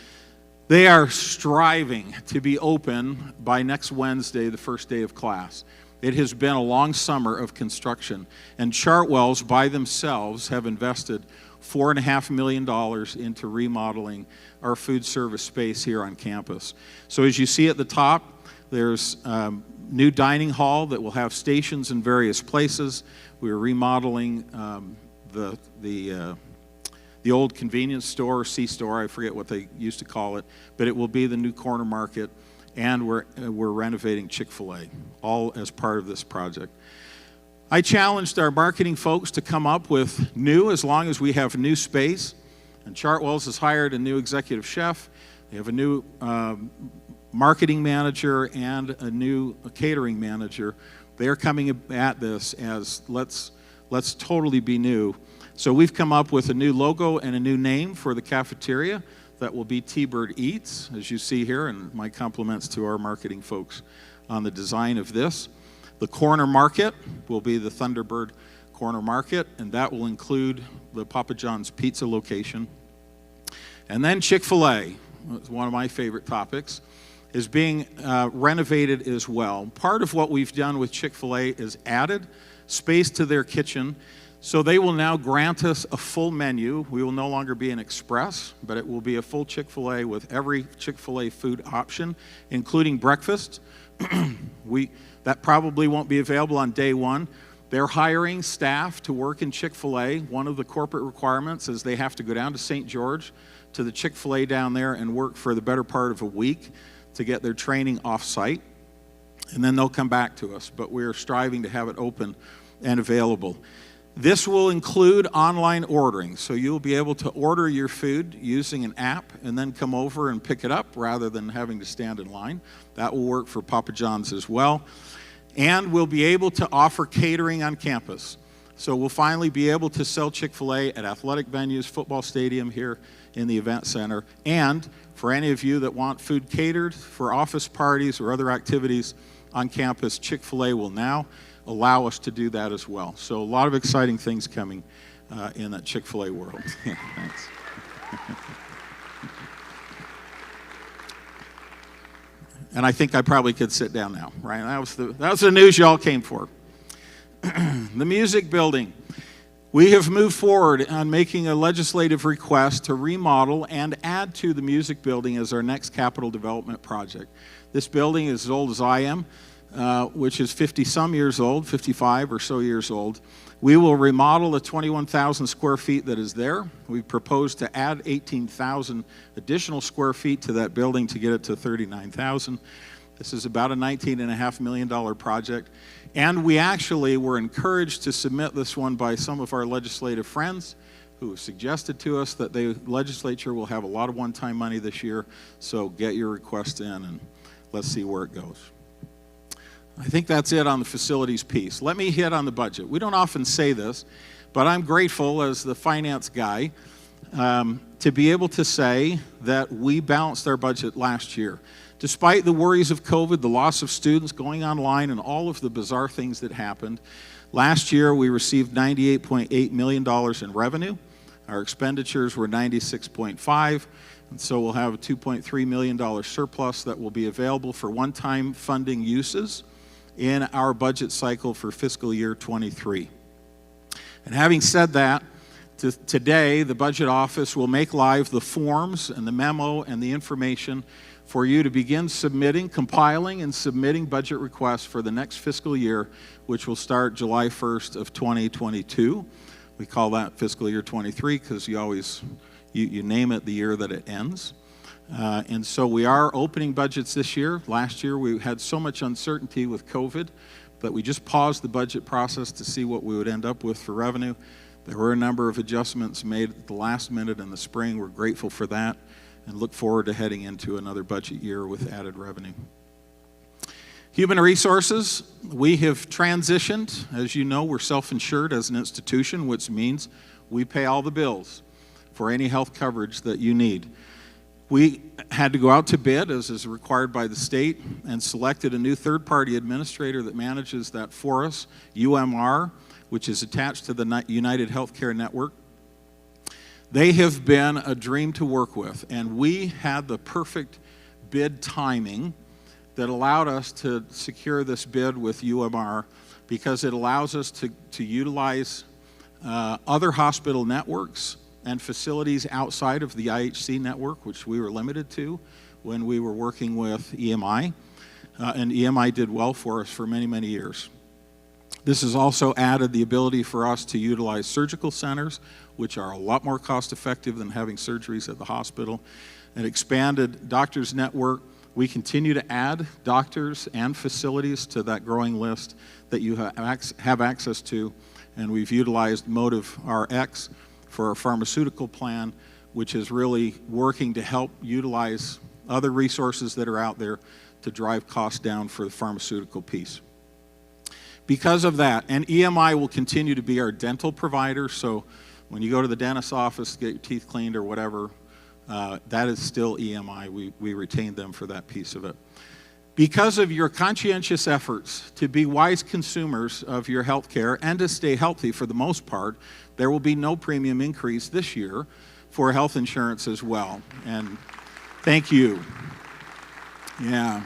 They are striving to be open by next Wednesday, the first day of class. It has been a long summer of construction, and Chartwells by themselves have invested $4.5 million into remodeling our food service space here on campus. So as you see at the top, there's new dining hall that will have stations in various places. We're remodeling the old convenience store, or C-store, I forget what they used to call it, but it will be the new corner market, and we're renovating Chick-fil-A, all as part of this project. I challenged our marketing folks to come up with new, as long as we have new space, and Chartwells has hired a new executive chef. They have a new marketing manager and a new catering manager. They're coming at this as let's totally be new. So we've come up with a new logo and a new name for the cafeteria that will be T-Bird Eats, as you see here, and my compliments to our marketing folks on the design of this. The corner market will be the Thunderbird Corner Market, and that will include the Papa John's Pizza location. And then Chick-fil-A, one of my favorite topics, is being renovated as well. Part of what we've done with Chick-fil-A is added space to their kitchen, so they will now grant us a full menu. We will no longer be an express, but it will be a full Chick-fil-A with every Chick-fil-A food option, including breakfast. That probably won't be available on day one. They're hiring staff to work in Chick-fil-A. One of the corporate requirements is they have to go down to St. George to the Chick-fil-A down there and work for the better part of a week to get their training off-site. And then they'll come back to us, but we're striving to have it open and available. This will include online ordering, so you'll be able to order your food using an app and then come over and pick it up rather than having to stand in line. That will work for Papa John's as well. And we'll be able to offer catering on campus. So we'll finally be able to sell Chick-fil-A at athletic venues, football stadium here in the event center. And for any of you that want food catered for office parties or other activities on campus, Chick-fil-A will now allow us to do that as well. So a lot of exciting things coming in that Chick-fil-A world. Yeah, thanks. And I think I probably could sit down now, right? That was the news y'all came for. The music building. We have moved forward on making a legislative request to remodel and add to the music building as our next capital development project. This building is as old as I am, which is 50-some years old, 55 or so years old. We will remodel the 21,000 square feet that is there. We propose to add 18,000 additional square feet to that building to get it to 39,000. This is about a $19.5 million project. And we actually were encouraged to submit this one by some of our legislative friends who suggested to us that the legislature will have a lot of one-time money this year. So get your request in and let's see where it goes. I think that's it on the facilities piece. Let me hit on the budget. We don't often say this, but I'm grateful as the finance guy to be able to say that we balanced our budget last year. Despite the worries of COVID, the loss of students going online, and all of the bizarre things that happened, last year we received $98.8 million in revenue. Our expenditures were $96.5, and so we'll have a $2.3 million surplus that will be available for one-time funding uses in our budget cycle for fiscal year 23. And having said that, today the budget office will make live the forms and the memo and the information for you to begin compiling and submitting budget requests for the next fiscal year, which will start July 1st of 2022. We call that fiscal year 23 because you name it the year that it ends. And so we are opening budgets this year. Last year we had so much uncertainty with COVID that we just paused the budget process to see what we would end up with for revenue. There were a number of adjustments made at the last minute in the spring. We're grateful for that and look forward to heading into another budget year with added revenue. Human resources, we have transitioned. As you know, we're self-insured as an institution, which means we pay all the bills for any health coverage that you need. We had to go out to bid, as is required by the state, and selected a new third-party administrator that manages that for us, UMR, which is attached to the United Healthcare Network. They have been a dream to work with, and we had the perfect bid timing that allowed us to secure this bid with UMR because it allows us to utilize other hospital networks and facilities outside of the IHC network, which we were limited to when we were working with EMI. And EMI did well for us for many, many years. This has also added the ability for us to utilize surgical centers, which are a lot more cost effective than having surgeries at the hospital. An expanded doctors network. We continue to add doctors and facilities to that growing list that you have access to, and we've utilized Motive RX for our pharmaceutical plan, which is really working to help utilize other resources that are out there to drive costs down for the pharmaceutical piece. Because of that, and EMI will continue to be our dental provider, so when you go to the dentist's office to get your teeth cleaned or whatever, that is still EMI. We retain them for that piece of it. Because of your conscientious efforts to be wise consumers of your health care and to stay healthy for the most part, there will be no premium increase this year for health insurance as well. And thank you. Yeah.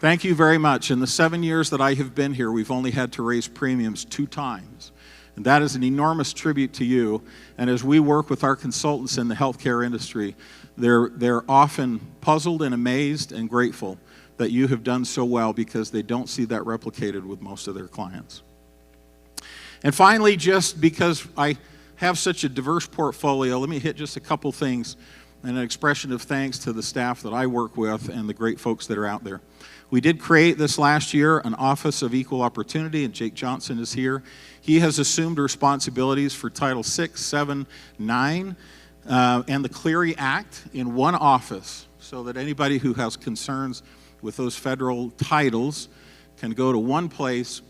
Thank you very much. In the 7 years that I have been here, we've only had to raise premiums 2 times. And that is an enormous tribute to you. And as we work with our consultants in the healthcare industry, they're often puzzled and amazed and grateful that you have done so well because they don't see that replicated with most of their clients. And finally, just because I have such a diverse portfolio, let me hit just a couple things and an expression of thanks to the staff that I work with and the great folks that are out there. We did create this last year an Office of Equal Opportunity, and Jake Johnson is here. He has assumed responsibilities for Title 6, 7, 9, and the Clery Act in one office so that anybody who has concerns with those federal titles can go to one place.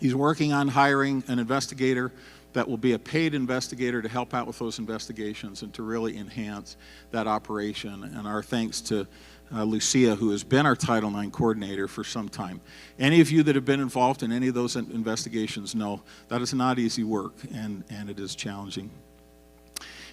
He's working on hiring an investigator that will be a paid investigator to help out with those investigations and to really enhance that operation. And our thanks to Lucia, who has been our Title IX coordinator for some time. Any of you that have been involved in any of those investigations know that is not easy work, and it is challenging.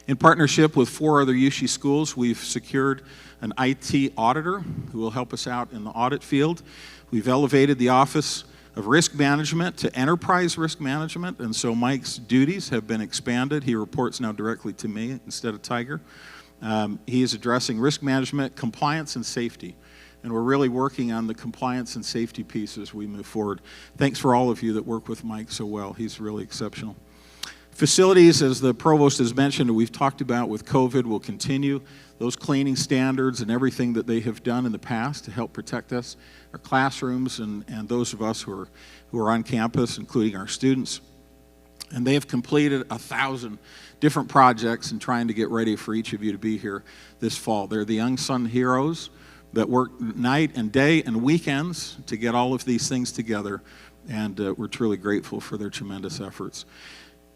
In partnership with 4 other USHE schools, we've secured an IT auditor who will help us out in the audit field. We've elevated the Office of Risk Management to Enterprise Risk Management, and so Mike's duties have been expanded. He reports now directly to me instead of Tiger. He is addressing risk management, compliance, and safety. And we're really working on the compliance and safety piece as we move forward. Thanks for all of you that work with Mike so well. He's really exceptional. Facilities, as the provost has mentioned, and we've talked about with COVID, will continue. Those cleaning standards and everything that they have done in the past to help protect us, our classrooms and those of us who are on campus, including our students. And they have completed 1,000 different projects in trying to get ready for each of you to be here this fall. They're the unsung heroes that work night and day and weekends to get all of these things together, and we're truly grateful for their tremendous efforts.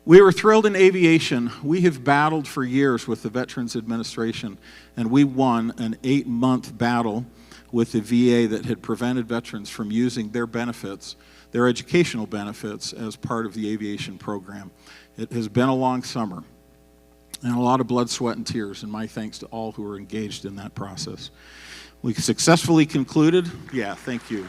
We were thrilled in aviation. We have battled for years with the Veterans Administration, and we won an 8-month battle with the VA that had prevented veterans from using their benefits, their educational benefits, as part of the aviation program. It has been a long summer and a lot of blood, sweat, and tears, and my thanks to all who were engaged in that process. We successfully concluded. Yeah, thank you.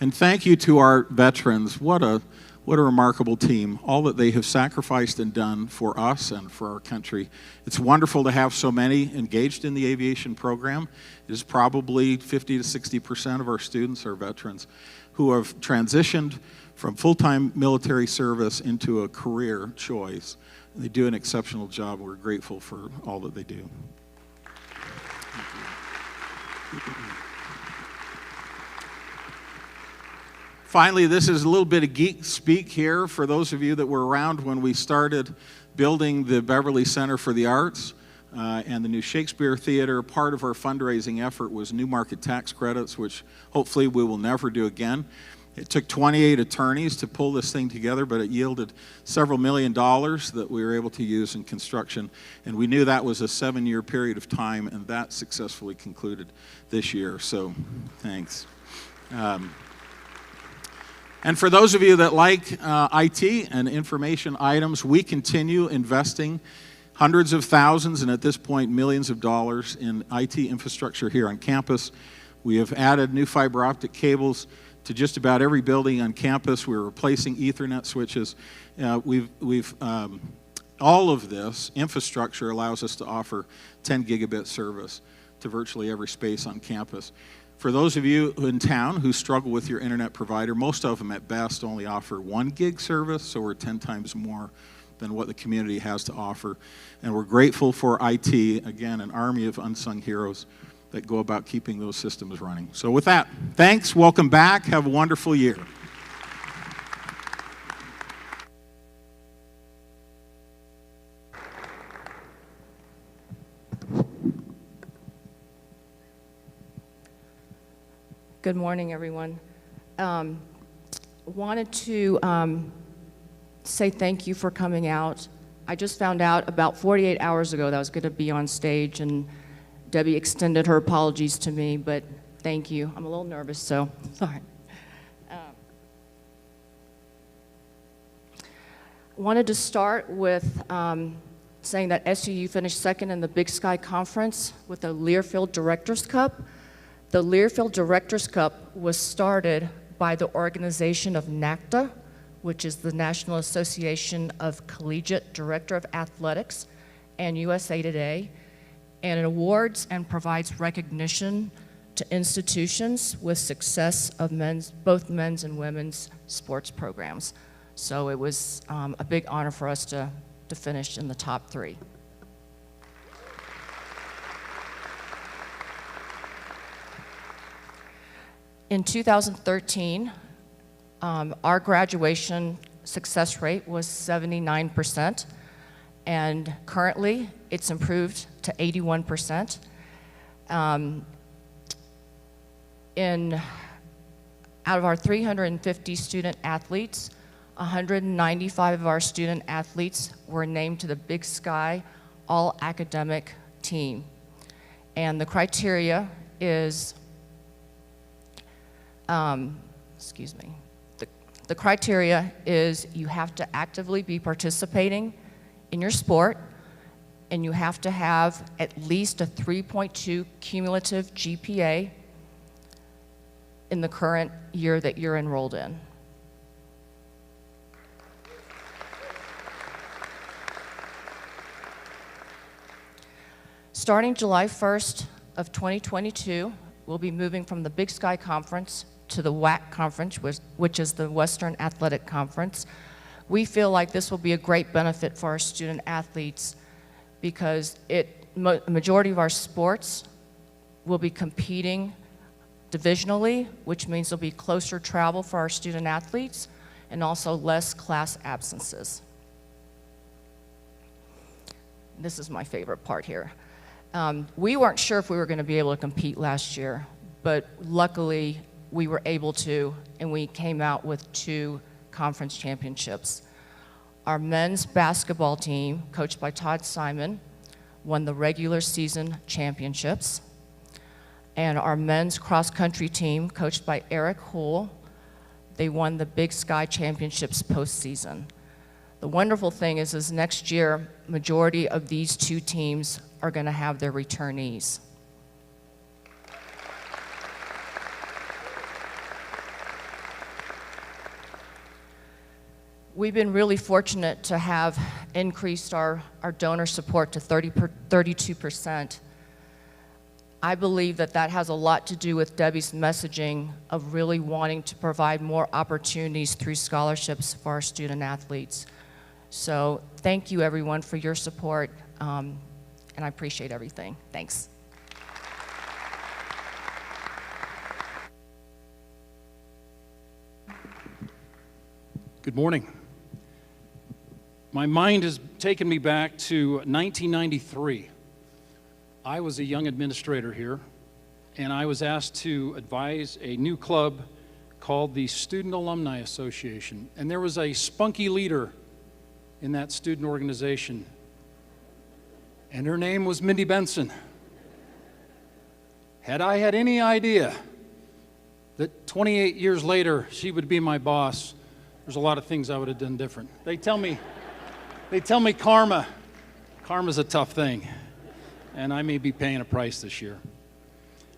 And thank you to our veterans. What a remarkable team. All that they have sacrificed and done for us and for our country. It's wonderful to have so many engaged in the aviation program. It is probably 50 to 60% of our students are veterans who have transitioned from full-time military service into a career choice. They do an exceptional job. We're grateful for all that they do. Finally, this is a little bit of geek speak here for those of you that were around when we started building the Beverly Center for the Arts and the new Shakespeare Theater. Part of our fundraising effort was new market tax credits, which hopefully we will never do again. It took 28 attorneys to pull this thing together, but it yielded several $1 million that we were able to use in construction. And we knew that was a 7-year period of time, and that successfully concluded this year. So thanks. And for those of you that like IT and information items, we continue investing hundreds of thousands and at this point millions of dollars in IT infrastructure here on campus. We have added new fiber optic cables to just about every building on campus. We're replacing Ethernet switches. All of this infrastructure allows us to offer 10 gigabit service to virtually every space on campus. For those of you in town who struggle with your internet provider, most of them at best only offer 1 gig service, so we're 10 times more than what the community has to offer. And we're grateful for IT, again, an army of unsung heroes that go about keeping those systems running. So with that, thanks, welcome back, have a wonderful year. Good morning, everyone. Wanted to say thank you for coming out. I just found out about 48 hours ago that I was going to be on stage, and Debbie extended her apologies to me, but thank you. I'm a little nervous, so sorry. Wanted to start with saying that SUU finished second in the Big Sky Conference with the Learfield Directors Cup. The Learfield Directors Cup was started by the organization of NACTA, which is the National Association of Collegiate Director of Athletics, and USA Today, and it awards and provides recognition to institutions with success of both men's and women's sports programs. So it was a big honor for us to finish in the top 3. In 2013, our graduation success rate was 79%, and currently it's improved to 81%. Out of our 350 student athletes, 195 of our student athletes were named to the Big Sky All-Academic Team. And the criteria is, the criteria is you have to actively be participating in your sport, and you have to have at least a 3.2 cumulative GPA in the current year that you're enrolled in. Starting July 1st of 2022, we'll be moving from the Big Sky Conference to the WAC Conference, which is the Western Athletic Conference. We feel like this will be a great benefit for our student athletes because a majority of our sports will be competing divisionally, which means there'll be closer travel for our student athletes and also less class absences. This is my favorite part here. We weren't sure if we were going to be able to compete last year, but luckily we were able to, and we came out with 2 conference championships. Our men's basketball team, coached by Todd Simon, won the regular season championships. And our men's cross-country team, coached by Eric Hull, they won the Big Sky Championships postseason. The wonderful thing is next year, majority of these 2 teams are going to have their returnees. We've been really fortunate to have increased our donor support to 32%. I believe that that has a lot to do with Debbie's messaging of really wanting to provide more opportunities through scholarships for our student athletes. So thank you, everyone, for your support, and I appreciate everything. Thanks. Good morning. My mind has taken me back to 1993. I was a young administrator here, and I was asked to advise a new club called the Student Alumni Association. And there was a spunky leader in that student organization, and her name was Mindy Benson. Had I had any idea that 28 years later she would be my boss, there's a lot of things I would have done different. They tell me karma's a tough thing, and I may be paying a price this year.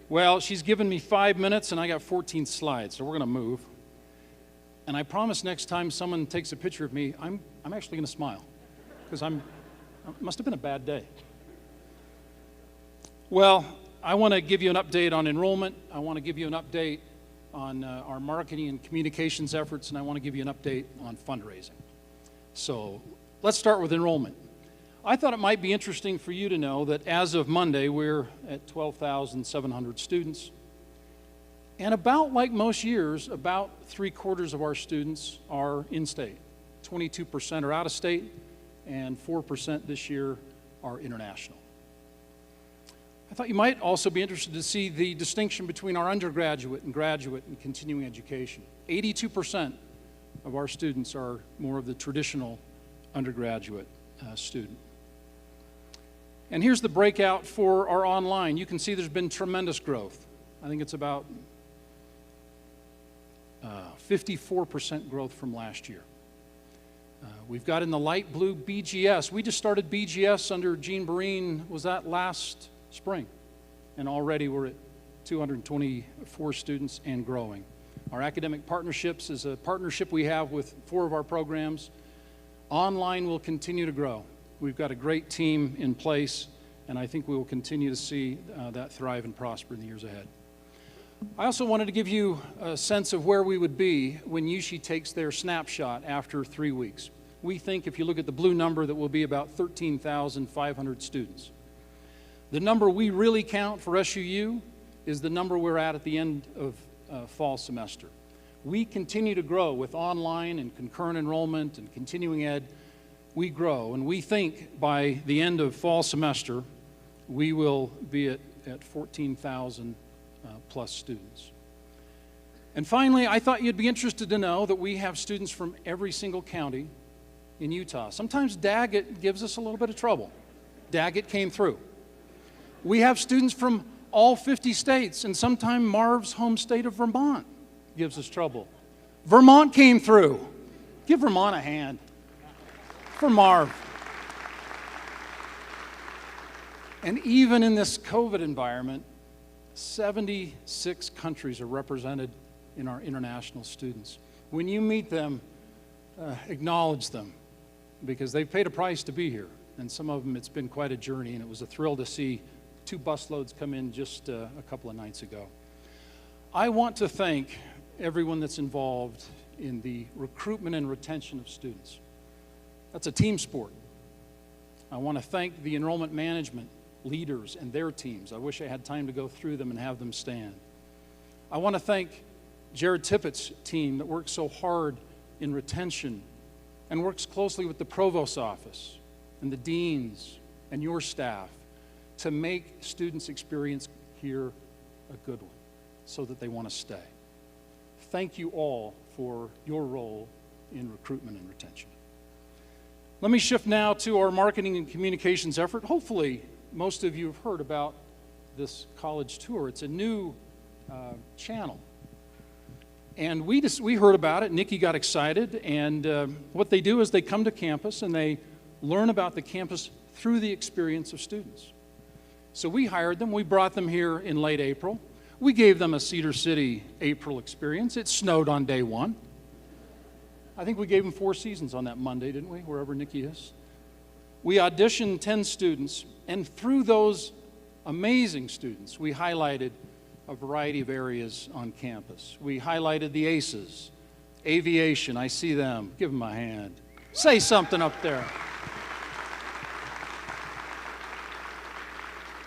Well, she's given me 5 minutes, and I got 14 slides, so we're going to move. And I promise next time someone takes a picture of me, I'm actually going to smile, because it must have been a bad day. Well, I want to give you an update on enrollment. I want to give you an update on our marketing and communications efforts, and I want to give you an update on fundraising. So let's start with enrollment. I thought it might be interesting for you to know that as of Monday, we're at 12,700 students. And about like most years, about 3/4 of our students are in-state. 22% are out-of-state, and 4% this year are international. I thought you might also be interested to see the distinction between our undergraduate and graduate and continuing education. 82% of our students are more of the traditional undergraduate student. And here's the breakout for our online. You can see there's been tremendous growth. I think it's about 54% growth from last year. We've got in the light blue BGS. We just started BGS under Jean Bereen, was that last spring? And already we're at 224 students and growing. Our academic partnerships is a partnership we have with 4 of our programs. Online will continue to grow. We've got a great team in place, and I think we will continue to see that thrive and prosper in the years ahead. I also wanted to give you a sense of where we would be when USHE takes their snapshot after 3 weeks. We think if you look at the blue number that will be about 13,500 students. The number we really count for SUU is the number we're at the end of fall semester. We continue to grow with online and concurrent enrollment and continuing ed. We grow, and we think by the end of fall semester, we will be at 14,000 plus students. And finally, I thought you'd be interested to know that we have students from every single county in Utah. Sometimes Daggett gives us a little bit of trouble. Daggett came through. We have students from all 50 states, and sometimes Marv's home state of Vermont gives us trouble. Vermont came through. Give Vermont a hand for Marv. And even in this COVID environment, 76 countries are represented in our international students. When you meet them, acknowledge them, because they've paid a price to be here. And some of them, it's been quite a journey, and it was a thrill to see 2 busloads come in just a couple of nights ago. I want to thank everyone that's involved in the recruitment and retention of students. That's a team sport. I want to thank the enrollment management leaders and their teams. I wish I had time to go through them and have them stand. I want to thank Jared Tippett's team that works so hard in retention and works closely with the provost's office and the deans and your staff to make students' experience here a good one so that they want to stay. Thank you all for your role in recruitment and retention. Let me shift now to our marketing and communications effort. Hopefully, most of you have heard about this college tour. It's a new channel. And we heard about it. Nikki got excited. And what they do is they come to campus and they learn about the campus through the experience of students. So we hired them. We brought them here in late April. We gave them a Cedar City April experience. It snowed on day 1. I think we gave them 4 seasons on that Monday, didn't we, wherever Nikki is? We auditioned 10 students, and through those amazing students. We highlighted a variety of areas on campus. We highlighted the ACEs, aviation, I see them. Give them a hand. Say something up there.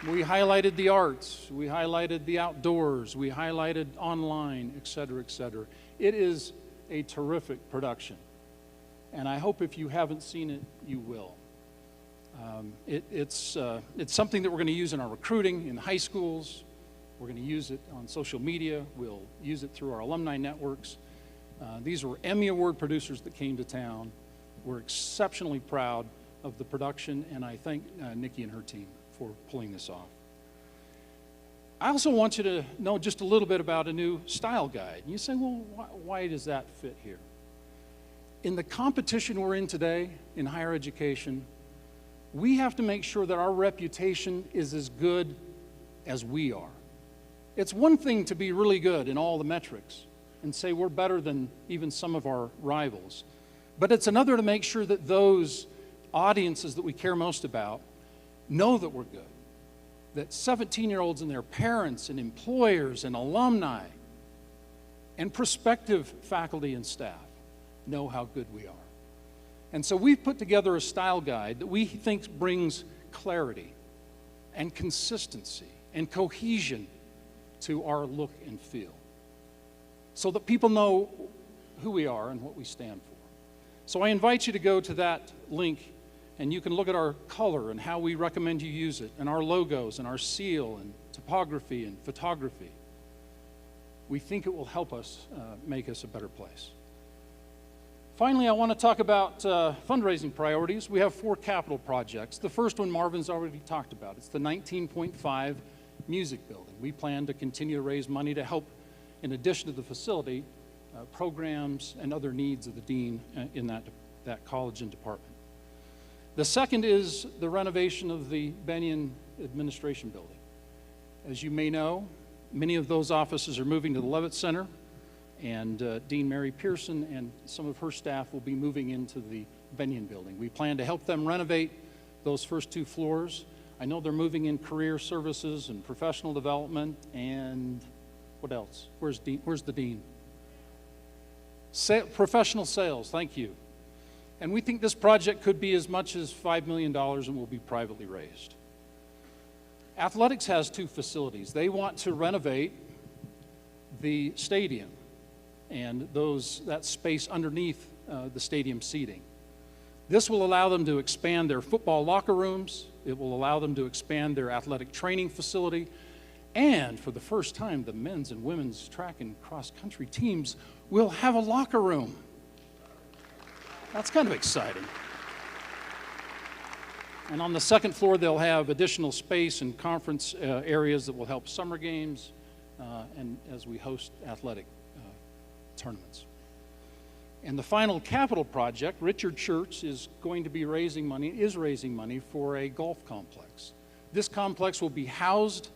We highlighted the arts, we highlighted the outdoors, we highlighted online, et cetera, et cetera. It is a terrific production, and I hope if you haven't seen it, you will. It's something that we're going to use in our recruiting in high schools. We're going to use it on social media. We'll use it through our alumni networks. These were Emmy Award producers that came to town. We're exceptionally proud of the production, and I thank Nikki and her team for pulling this off. I also want you to know just a little bit about a new style guide. And you say, well, why does that fit here? In the competition we're in today in higher education, we have to make sure that our reputation is as good as we are. It's one thing to be really good in all the metrics and say we're better than even some of our rivals. But it's another to make sure that those audiences that we care most about know that we're good, that 17-year-olds and their parents and employers and alumni and prospective faculty and staff know how good we are. And so we've put together a style guide that we think brings clarity and consistency and cohesion to our look and feel so that people know who we are and what we stand for. So I invite you to go to that link and you can look at our color and how we recommend you use it, and our logos and our seal and topography and photography. We think it will help us make us a better place. Finally, I want to talk about fundraising priorities. We have 4 capital projects. The first one Marvin's already talked about. It's the 19.5 music building. We plan to continue to raise money to help, in addition to the facility, programs and other needs of the dean in that college and department. The second is the renovation of the Benson Administration Building. As you may know, many of those offices are moving to the Levitt Center, and Dean Mary Pearson and some of her staff will be moving into the Benson Building. We plan to help them renovate those first 2 floors. I know they're moving in career services and professional development and what else? Where's the dean? Professional sales, thank you. And we think this project could be as much as $5 million and will be privately raised. Athletics has 2 facilities. They want to renovate the stadium and that space underneath the stadium seating. This will allow them to expand their football locker rooms. It will allow them to expand their athletic training facility. And for the first time, the men's and women's track and cross-country teams will have a locker room. That's kind of exciting. And on the second floor, they'll have additional space and conference areas that will help summer games and as we host athletic tournaments. And the final capital project, Richard Church is raising money for a golf complex. This complex will be housed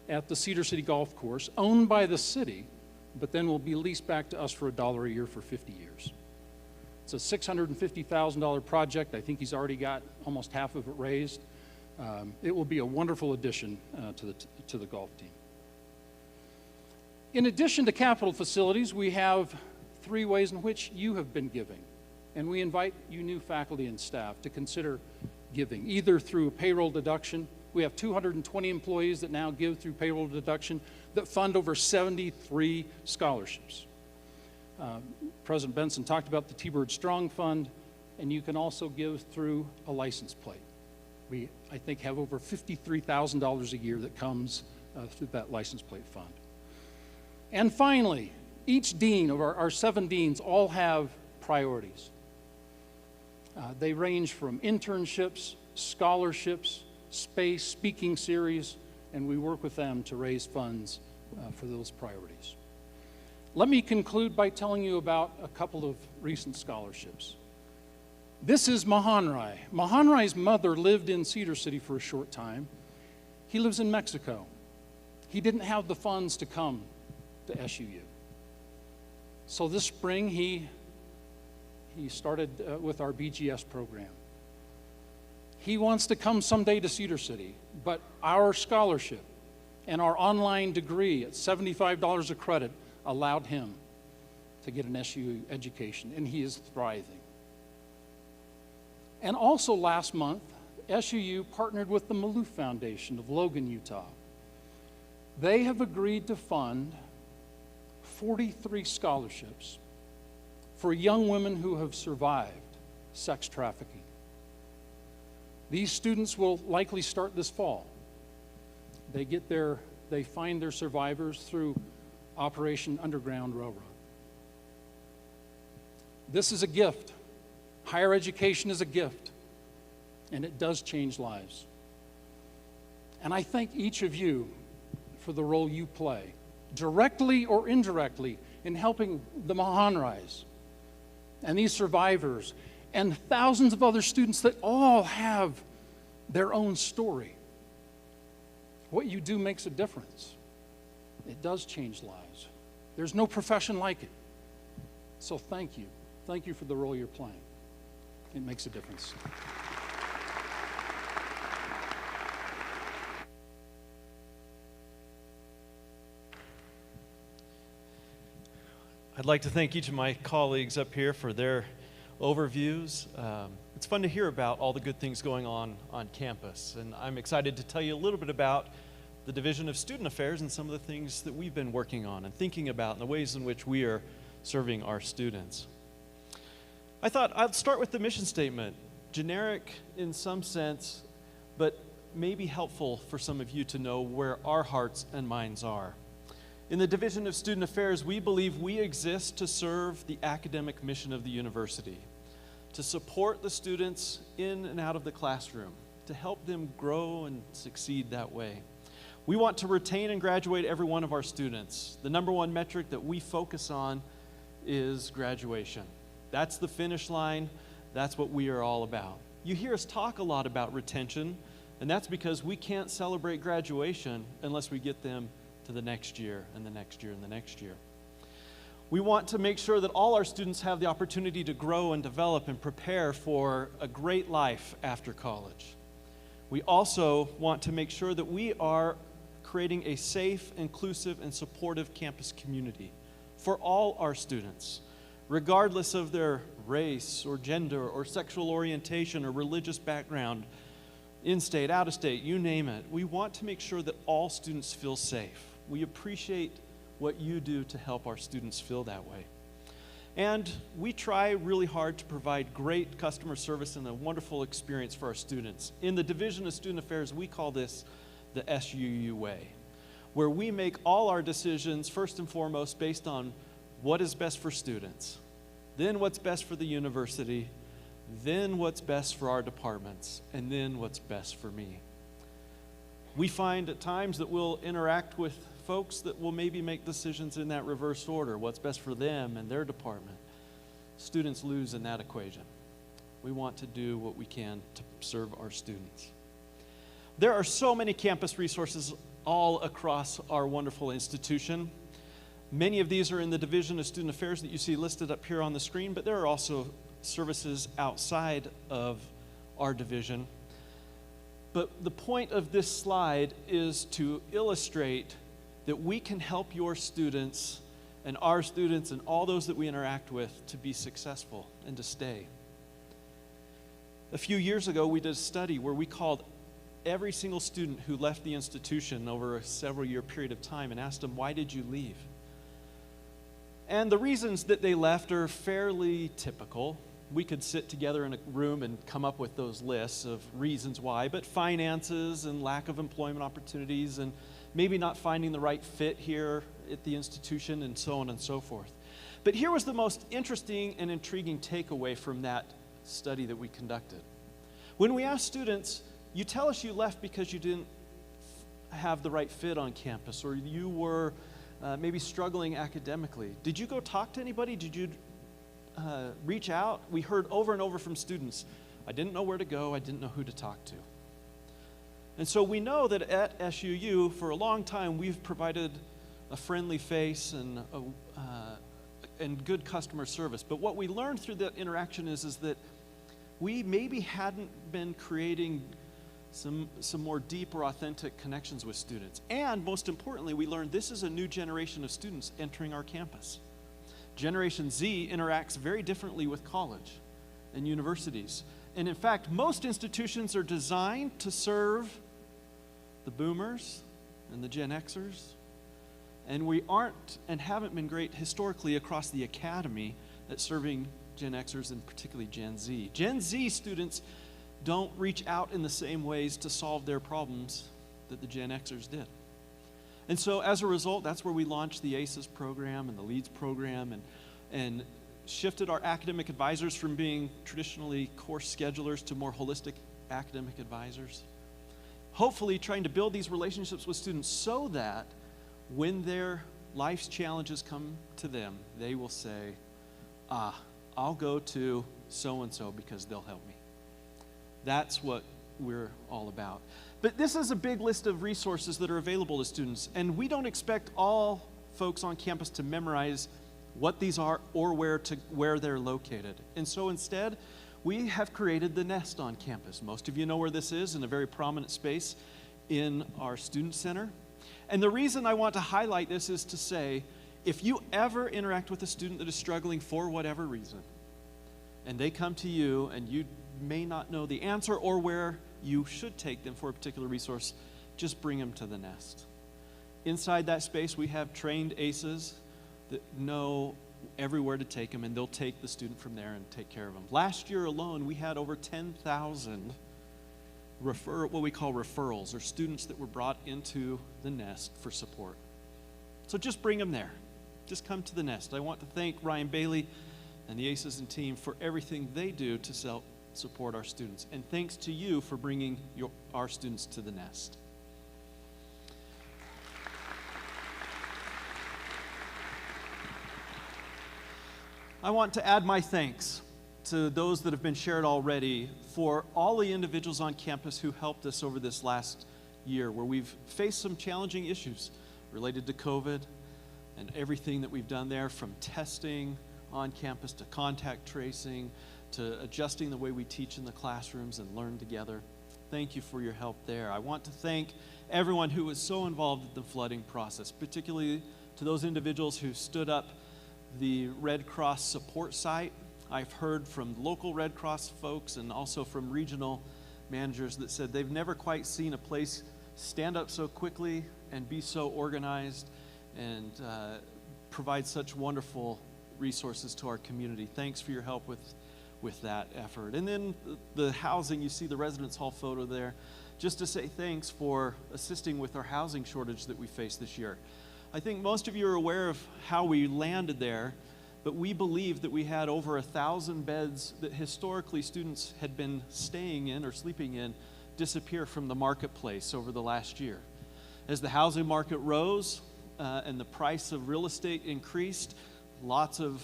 at the Cedar City Golf Course, owned by the city, but then will be leased back to us for $1 a year for 50 years. It's a $650,000 project. I think he's already got almost half of it raised. It will be a wonderful addition to the golf team. In addition to capital facilities, we have 3 ways in which you have been giving. And we invite you new faculty and staff to consider giving, either through payroll deduction. We have 220 employees that now give through payroll deduction that fund over 73 scholarships. President Benson talked about the T-Bird Strong Fund, and you can also give through a license plate. We, I think, have over $53,000 a year that comes through that license plate fund. And finally, each dean of our 7 deans all have priorities. They range from internships, scholarships, space, speaking series, and we work with them to raise funds for those priorities. Let me conclude by telling you about a couple of recent scholarships. This is Mahanrai. Mahanrai's mother lived in Cedar City for a short time. He lives in Mexico. He didn't have the funds to come to SUU. So this spring, he started with our BGS program. He wants to come someday to Cedar City, but our scholarship and our online degree at $75 a credit allowed him to get an SUU education, and he is thriving. And also last month, SUU partnered with the Maloof Foundation of Logan, Utah. They have agreed to fund 43 scholarships for young women who have survived sex trafficking. These students will likely start this fall. They find their survivors through Operation Underground Railroad. This is a gift. Higher education is a gift, and it does change lives. And I thank each of you for the role you play, directly or indirectly, in helping the Mahanrais and these survivors and thousands of other students that all have their own story. What you do makes a difference. It does change lives. There's no profession like it. So thank you. Thank you for the role you're playing. It makes a difference. I'd like to thank each of my colleagues up here for their overviews. It's fun to hear about all the good things going on campus, and I'm excited to tell you a little bit about the Division of Student Affairs and some of the things that we've been working on and thinking about and the ways in which we are serving our students. I thought I'd start with the mission statement, generic in some sense, but maybe helpful for some of you to know where our hearts and minds are. In the Division of Student Affairs, we believe we exist to serve the academic mission of the university, to support the students in and out of the classroom, to help them grow and succeed that way. We want to retain and graduate every one of our students. The number one metric that we focus on is graduation. That's the finish line. That's what we are all about. You hear us talk a lot about retention, and that's because we can't celebrate graduation unless we get them to the next year and the next year and the next year. We want to make sure that all our students have the opportunity to grow and develop and prepare for a great life after college. We also want to make sure that we are creating a safe, inclusive, and supportive campus community for all our students, regardless of their race or gender or sexual orientation or religious background, in-state, out-of-state, you name it. We want to make sure that all students feel safe. We appreciate what you do to help our students feel that way. And we try really hard to provide great customer service and a wonderful experience for our students. In the Division of Student Affairs, we call this the SUU way, where we make all our decisions first and foremost based on what is best for students, then what's best for the university, then what's best for our departments, and then what's best for me. We find at times that we'll interact with folks that will maybe make decisions in that reverse order, what's best for them and their department. Students lose in that equation. We want to do what we can to serve our students. There are so many campus resources all across our wonderful institution. Many of these are in the Division of Student Affairs that you see listed up here on the screen, but there are also services outside of our division. But the point of this slide is to illustrate that we can help your students and our students and all those that we interact with to be successful and to stay. A few years ago, we did a study where we called every single student who left the institution over a several-year period of time and asked them, why did you leave? And the reasons that they left are fairly typical. We could sit together in a room and come up with those lists of reasons why, but finances and lack of employment opportunities and maybe not finding the right fit here at the institution and so on and so forth. But here was the most interesting and intriguing takeaway from that study that we conducted. When we asked students, you tell us you left because you didn't have the right fit on campus or you were maybe struggling academically. Did you go talk to anybody? Did you reach out? We heard over and over from students, I didn't know where to go, I didn't know who to talk to. And so we know that at SUU, for a long time, we've provided a friendly face and good customer service. But what we learned through that interaction is that we maybe hadn't been creating some more deep or authentic connections with students. And most importantly, we learned this is a new generation of students entering our campus. Generation Z interacts very differently with college and universities. And in fact, most institutions are designed to serve the boomers and the Gen Xers. And we aren't and haven't been great historically across the academy at serving Gen Xers and particularly Gen Z. Gen Z students don't reach out in the same ways to solve their problems that the Gen Xers did. And so as a result, that's where we launched the ACES program and the LEADS program and shifted our academic advisors from being traditionally course schedulers to more holistic academic advisors. Hopefully trying to build these relationships with students so that when their life's challenges come to them, they will say, I'll go to so-and-so because they'll help me. That's what we're all about. But this is a big list of resources that are available to students, and we don't expect all folks on campus to memorize what these are or where they're located. And so instead, we have created the Nest on campus. Most of you know where this is, in a very prominent space in our student center. And the reason I want to highlight this is to say, if you ever interact with a student that is struggling for whatever reason, and they come to you and you may not know the answer or where you should take them for a particular resource, just bring them to the Nest. Inside that space, we have trained ACEs that know everywhere to take them, and they'll take the student from there and take care of them. Last year alone, we had over 10,000 what we call referrals, or students that were brought into the Nest for support. So just bring them there. Just come to the Nest. I want to thank Ryan Bailey and the ACES and team for everything they do to support our students. And thanks to you for bringing our students to the Nest. I want to add my thanks to those that have been shared already for all the individuals on campus who helped us over this last year, where we've faced some challenging issues related to COVID and everything that we've done there, from testing on campus to contact tracing to adjusting the way we teach in the classrooms and learn together. Thank you for your help there. I want to thank everyone who was so involved in the flooding process, particularly to those individuals who stood up the Red Cross support site. I've heard from local Red Cross folks and also from regional managers that said they've never quite seen a place stand up so quickly and be so organized and provide such wonderful resources to our community. Thanks for your help with that effort. And then the housing, you see the residence hall photo there, just to say thanks for assisting with our housing shortage that we faced this year. I think most of you are aware of how we landed there, but we believe that we had over 1,000 beds that historically students had been staying in or sleeping in disappear from the marketplace over the last year. As the housing market rose and the price of real estate increased, lots of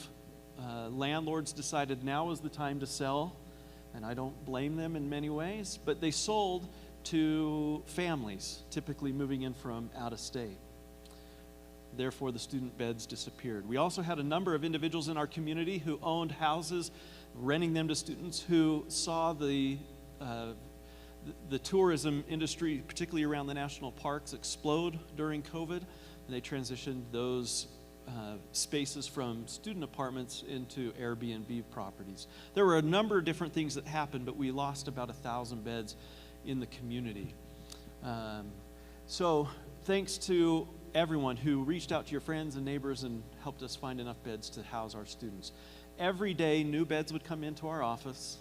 landlords decided now was the time to sell, and I don't blame them in many ways, but they sold to families, typically moving in from out of state. Therefore, the student beds disappeared. We also had a number of individuals in our community who owned houses, renting them to students, who saw the tourism industry, particularly around the national parks, explode during COVID, and they transitioned those spaces from student apartments into Airbnb properties. There were a number of different things that happened, but we lost about 1,000 beds in the community. So thanks to everyone who reached out to your friends and neighbors and helped us find enough beds to house our students. Every day, new beds would come into our office,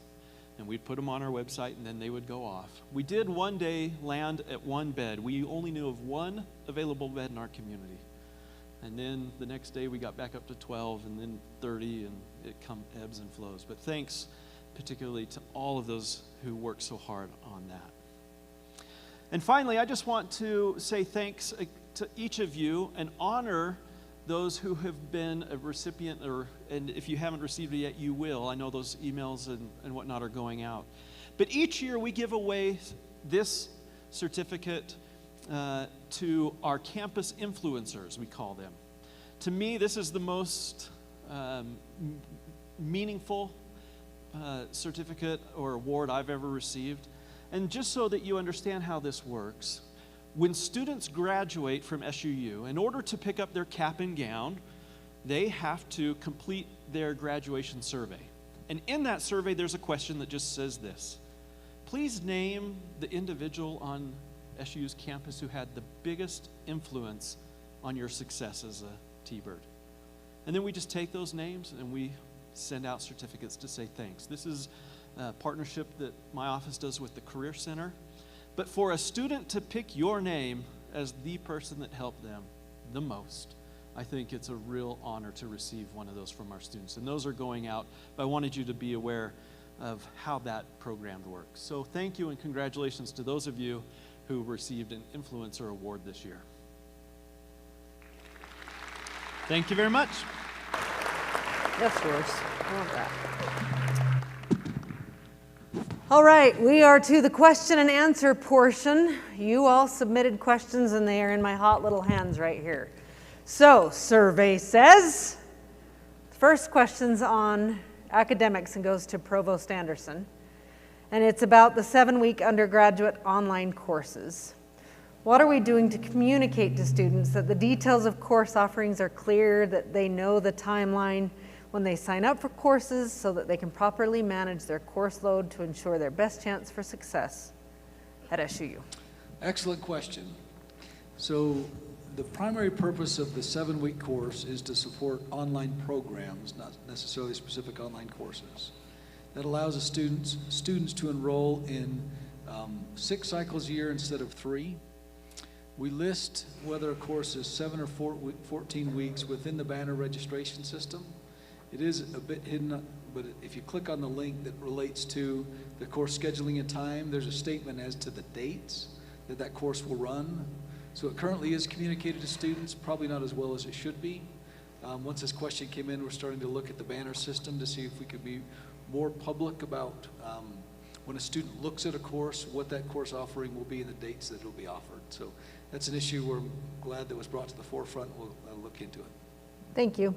and we'd put them on our website, and then they would go off. We did one day land at one bed. We only knew of one available bed in our community. And then the next day, we got back up to 12, and then 30, and it ebbs and flows. But thanks particularly to all of those who worked so hard on that. And finally, I just want to say thanks to each of you and honor those who have been a recipient, and if you haven't received it yet, you will. I know those emails and whatnot are going out. But each year we give away this certificate to our campus influencers, we call them. To me, this is the most meaningful certificate or award I've ever received. And just so that you understand how this works, when students graduate from SUU, in order to pick up their cap and gown, they have to complete their graduation survey. And in that survey, there's a question that just says this: please name the individual on SUU's campus who had the biggest influence on your success as a T-Bird. And then we just take those names and we send out certificates to say thanks. This is a partnership that my office does with the Career Center. But for a student to pick your name as the person that helped them the most, I think it's a real honor to receive one of those from our students. And those are going out, but I wanted you to be aware of how that program works. So thank you and congratulations to those of you who received an Influencer Award this year. Thank you very much. That's yours. I want that. All right, we are to the question and answer portion. You all submitted questions and they are in my hot little hands right here. So, survey says, first question's on academics and goes to Provost Anderson. And it's about the 7-week undergraduate online courses. What are we doing to communicate to students that the details of course offerings are clear, that they know the timeline when they sign up for courses so that they can properly manage their course load to ensure their best chance for success at SUU? Excellent question. So the primary purpose of the 7-week course is to support online programs, not necessarily specific online courses. That allows the students to enroll in 6 cycles a year instead of 3. We list whether a course is 7 or 14 weeks within the banner registration system. It is a bit hidden, but if you click on the link that relates to the course scheduling and time, there's a statement as to the dates that that course will run. So it currently is communicated to students, probably not as well as it should be. Once this question came in, we're starting to look at the banner system to see if we could be more public about when a student looks at a course, what that course offering will be and the dates that it will be offered. So that's an issue we're glad that was brought to the forefront. We'll look into it. Thank you.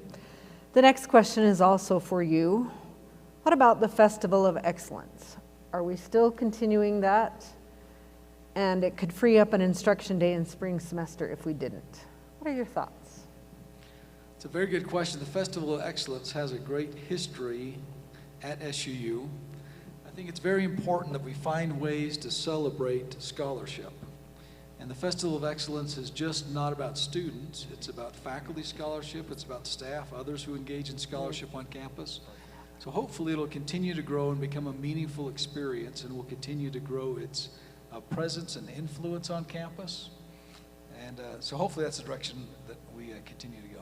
The next question is also for you. What about the Festival of Excellence? Are we still continuing that? And it could free up an instruction day in spring semester if we didn't. What are your thoughts? It's a very good question. The Festival of Excellence has a great history at SUU. I think it's very important that we find ways to celebrate scholarship. And the Festival of Excellence is just not about students. It's about faculty scholarship. It's about staff, others who engage in scholarship on campus. So hopefully it'll continue to grow and become a meaningful experience and will continue to grow its presence and influence on campus. And so hopefully that's the direction that we continue to go.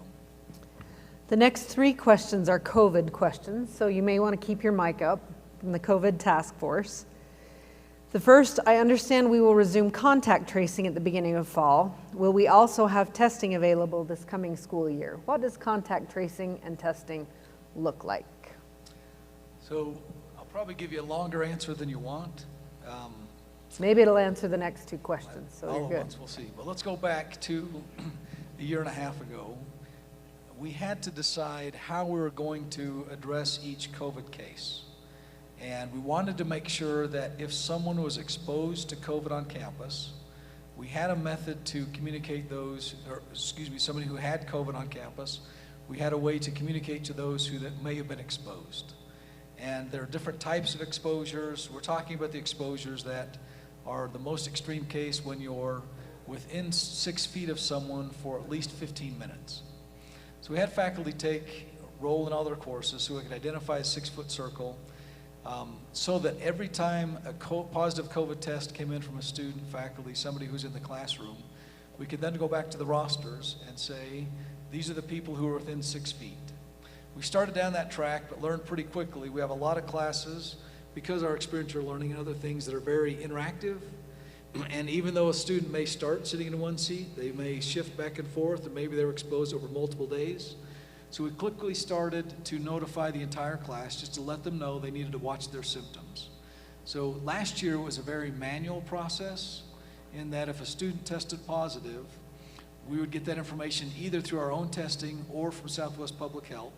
The next 3 questions are COVID questions, so you may want to keep your mic up from the COVID task force. The first, I understand we will resume contact tracing at the beginning of fall. Will we also have testing available this coming school year? What does contact tracing and testing look like? So I'll probably give you a longer answer than you want. Maybe it'll answer the next 2 questions, so all you're at good. once, we'll see. But let's go back to a year and a half ago. We had to decide how we were going to address each COVID case. And we wanted to make sure that if someone was exposed to COVID on campus, we had a method to communicate those, or excuse me, somebody who had COVID on campus, we had a way to communicate to those who that may have been exposed. And there are different types of exposures. We're talking about the exposures that are the most extreme case when you're within 6 feet of someone for at least 15 minutes. So we had faculty roll in all their courses so we could identify a 6-foot circle so that every time a positive COVID test came in from a student, faculty, somebody who's in the classroom, we could then go back to the rosters and say, these are the people who are within 6 feet. We started down that track but learned pretty quickly. We have a lot of classes because our experiential learning and other things that are very interactive. And even though a student may start sitting in one seat, they may shift back and forth, and maybe they were exposed over multiple days. So we quickly started to notify the entire class just to let them know they needed to watch their symptoms. So last year was a very manual process in that if a student tested positive, we would get that information either through our own testing or from Southwest Public Health.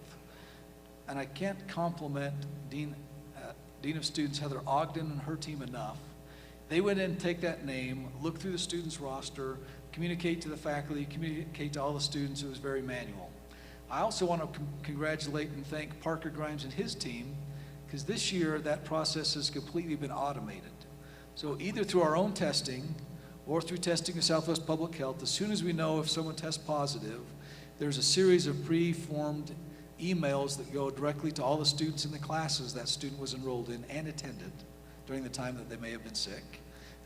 And I can't compliment Dean Dean of Students Heather Ogden and her team enough. They went in and take that name, look through the students' roster, communicate to the faculty, communicate to all the students. It was very manual. I also want to congratulate and thank Parker Grimes and his team, because this year that process has completely been automated. So either through our own testing or through testing of Southwest Public Health, as soon as we know if someone tests positive, there's a series of pre-formed emails that go directly to all the students in the classes that student was enrolled in and attended during the time that they may have been sick.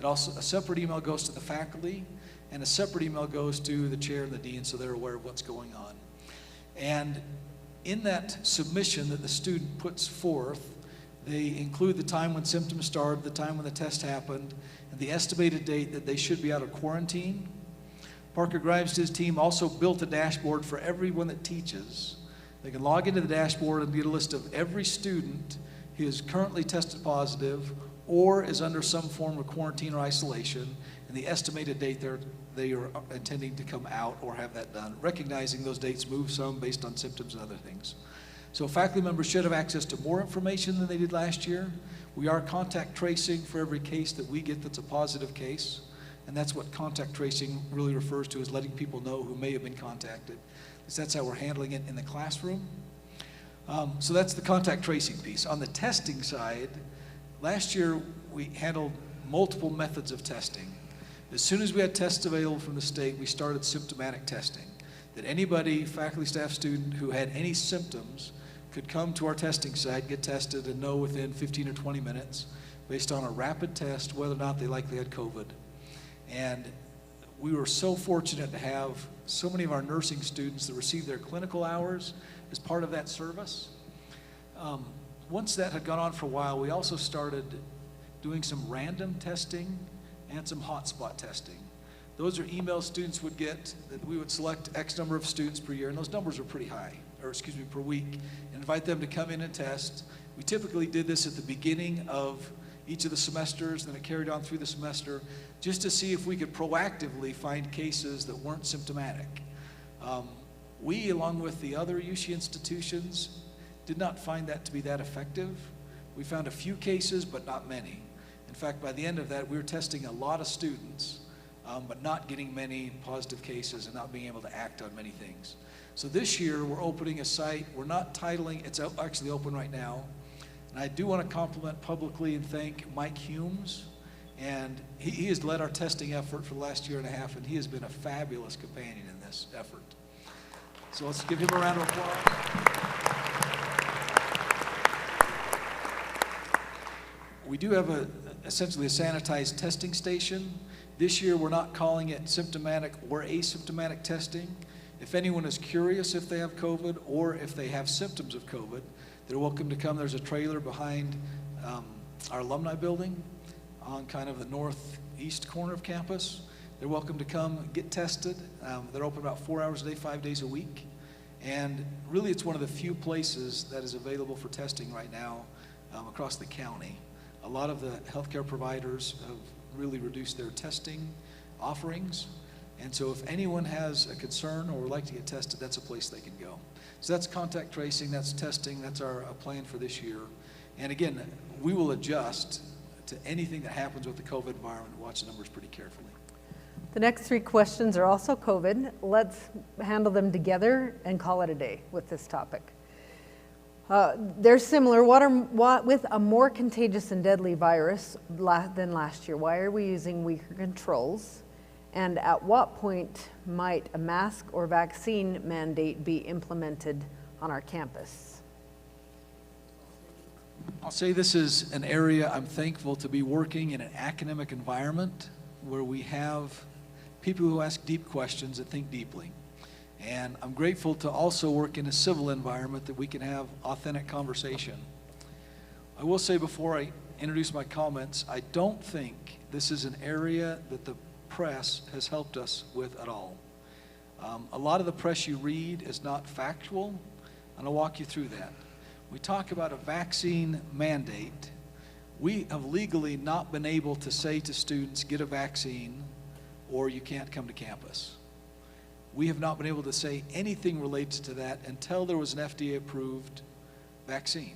It also, a separate email goes to the faculty, and a separate email goes to the chair and the dean, so they're aware of what's going on. And in that submission that the student puts forth, they include the time when symptoms started, the time when the test happened, and the estimated date that they should be out of quarantine. Parker Grimes and his team also built a dashboard for everyone that teaches. They can log into the dashboard and get a list of every student who is currently tested positive or is under some form of quarantine or isolation, and the estimated date they are intending to come out or have that done, recognizing those dates move some based on symptoms and other things. So faculty members should have access to more information than they did last year. We are contact tracing for every case that we get that's a positive case, and that's what contact tracing really refers to, is letting people know who may have been contacted. So that's how we're handling it in the classroom. So that's the contact tracing piece. On the testing side, last year we handled multiple methods of testing. As soon as we had tests available from the state, we started symptomatic testing. That anybody, faculty, staff, student, who had any symptoms could come to our testing site, get tested, and know within 15 or 20 minutes, based on a rapid test, whether or not they likely had COVID. And we were so fortunate to have so many of our nursing students that received their clinical hours as part of that service. Once that had gone on for a while, we also started doing some random testing and some hotspot testing. Those are emails students would get that we would select X number of students per year, and those numbers are pretty high, or excuse me, per week, and invite them to come in and test. We typically did this at the beginning of each of the semesters, then it carried on through the semester, just to see if we could proactively find cases that weren't symptomatic. We, along with the other UC institutions, did not find that to be that effective. We found a few cases, but not many. In fact, by the end of that, we were testing a lot of students, but not getting many positive cases and not being able to act on many things. So this year, we're opening a site. We're not titling, it's actually open right now. And I do want to compliment publicly and thank Mike Humes. And he has led our testing effort for the last year and a half, and he has been a fabulous companion in this effort. So let's give him a round of applause. We do have essentially a sanitized testing station. This year, we're not calling it symptomatic or asymptomatic testing. If anyone is curious if they have COVID or if they have symptoms of COVID, they're welcome to come. There's a trailer behind our alumni building on kind of the northeast corner of campus. They're welcome to come get tested. They're open about 4 hours a day, 5 days a week. And really, it's one of the few places that is available for testing right now across the county. A lot of the healthcare providers have really reduced their testing offerings. And so if anyone has a concern or would like to get tested, that's a place they can go. So that's contact tracing, that's testing, that's our plan for this year. And again, we will adjust to anything that happens with the COVID environment and watch the numbers pretty carefully. The next three questions are also COVID. Let's handle them together and call it a day with this topic. They're similar. With a more contagious and deadly virus than last year, why are we using weaker controls? And at what point might a mask or vaccine mandate be implemented on our campus? I'll say this is an area I'm thankful to be working in an academic environment where we have people who ask deep questions and think deeply. And I'm grateful to also work in a civil environment that we can have authentic conversation. I will say before I introduce my comments, I don't think this is an area that the press has helped us with at all. A lot of the press you read is not factual, and I'll walk you through that. We talk about a vaccine mandate. We have legally not been able to say to students, get a vaccine or you can't come to campus. We have not been able to say anything related to that until there was an FDA-approved vaccine.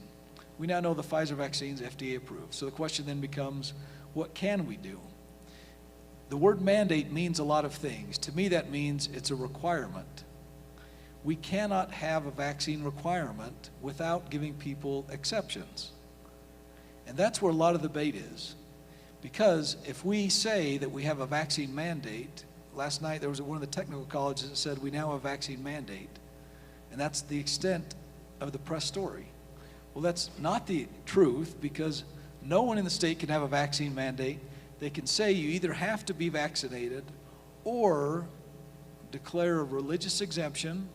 We now know the Pfizer vaccine is FDA approved. So the question then becomes, what can we do? The word mandate means a lot of things. To me, that means it's a requirement. We cannot have a vaccine requirement without giving people exceptions. And that's where a lot of the debate is. Because if we say that we have a vaccine mandate, last night there was one of the technical colleges that said we now have a vaccine mandate, and that's the extent of the press story. Well, that's not the truth, because no one in the state can have a vaccine mandate. They can say you either have to be vaccinated or declare a religious exemption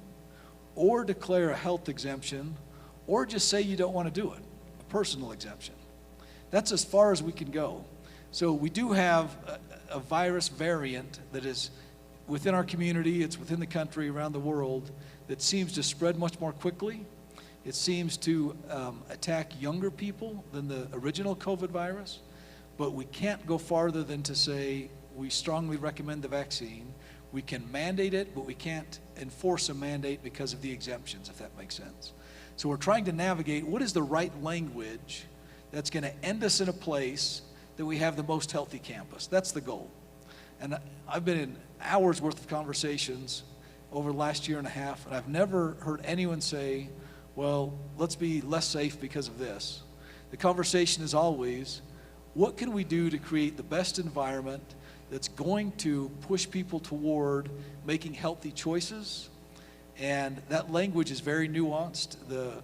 or declare a health exemption or just say you don't want to do it, a personal exemption. That's as far as we can go. So we do have a virus variant that is within our community, it's within the country, around the world, that seems to spread much more quickly. It seems to attack younger people than the original COVID virus, but we can't go farther than to say we strongly recommend the vaccine. We can mandate it, but we can't enforce a mandate because of the exemptions, if that makes sense. So we're trying to navigate what is the right language that's going to end us in a place that we have the most healthy campus. That's the goal. And I've been in hours worth of conversations over the last year and a half, and I've never heard anyone say, well, let's be less safe because of this. The conversation is always, what can we do to create the best environment that's going to push people toward making healthy choices? And that language is very nuanced. The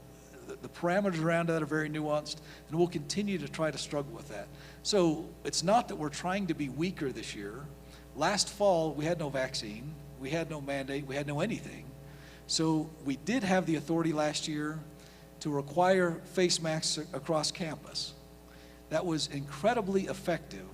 parameters around that are very nuanced, and we'll continue to try to struggle with that. So it's not that we're trying to be weaker this year. Last fall, we had no vaccine, we had no mandate, we had no anything. So we did have the authority last year to require face masks across campus. That was incredibly effective.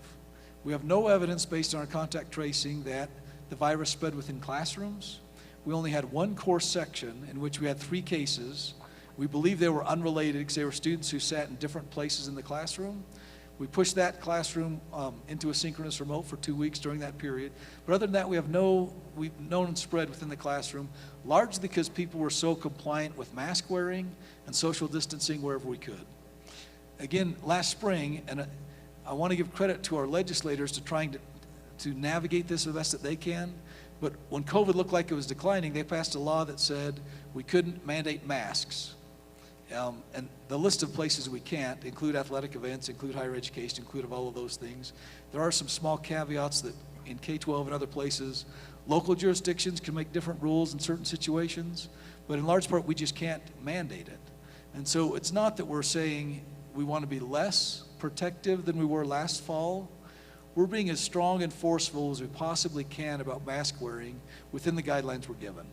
We have no evidence based on our contact tracing that the virus spread within classrooms. We only had one course section in which we had 3 cases. We believe they were unrelated because they were students who sat in different places in the classroom. We pushed that classroom into a synchronous remote for 2 weeks during that period. But other than that, we've known spread within the classroom, largely because people were so compliant with mask wearing and social distancing wherever we could. Again, last spring, and I want to give credit to our legislators to trying to navigate this the best that they can, but when COVID looked like it was declining, they passed a law that said we couldn't mandate masks. And the list of places we can't include athletic events, include higher education, include all of those things. There are some small caveats that in K-12 and other places, local jurisdictions can make different rules in certain situations, but in large part, we just can't mandate it. And so it's not that we're saying we want to be less protective than we were last fall. We're being as strong and forceful as we possibly can about mask wearing within the guidelines we're given.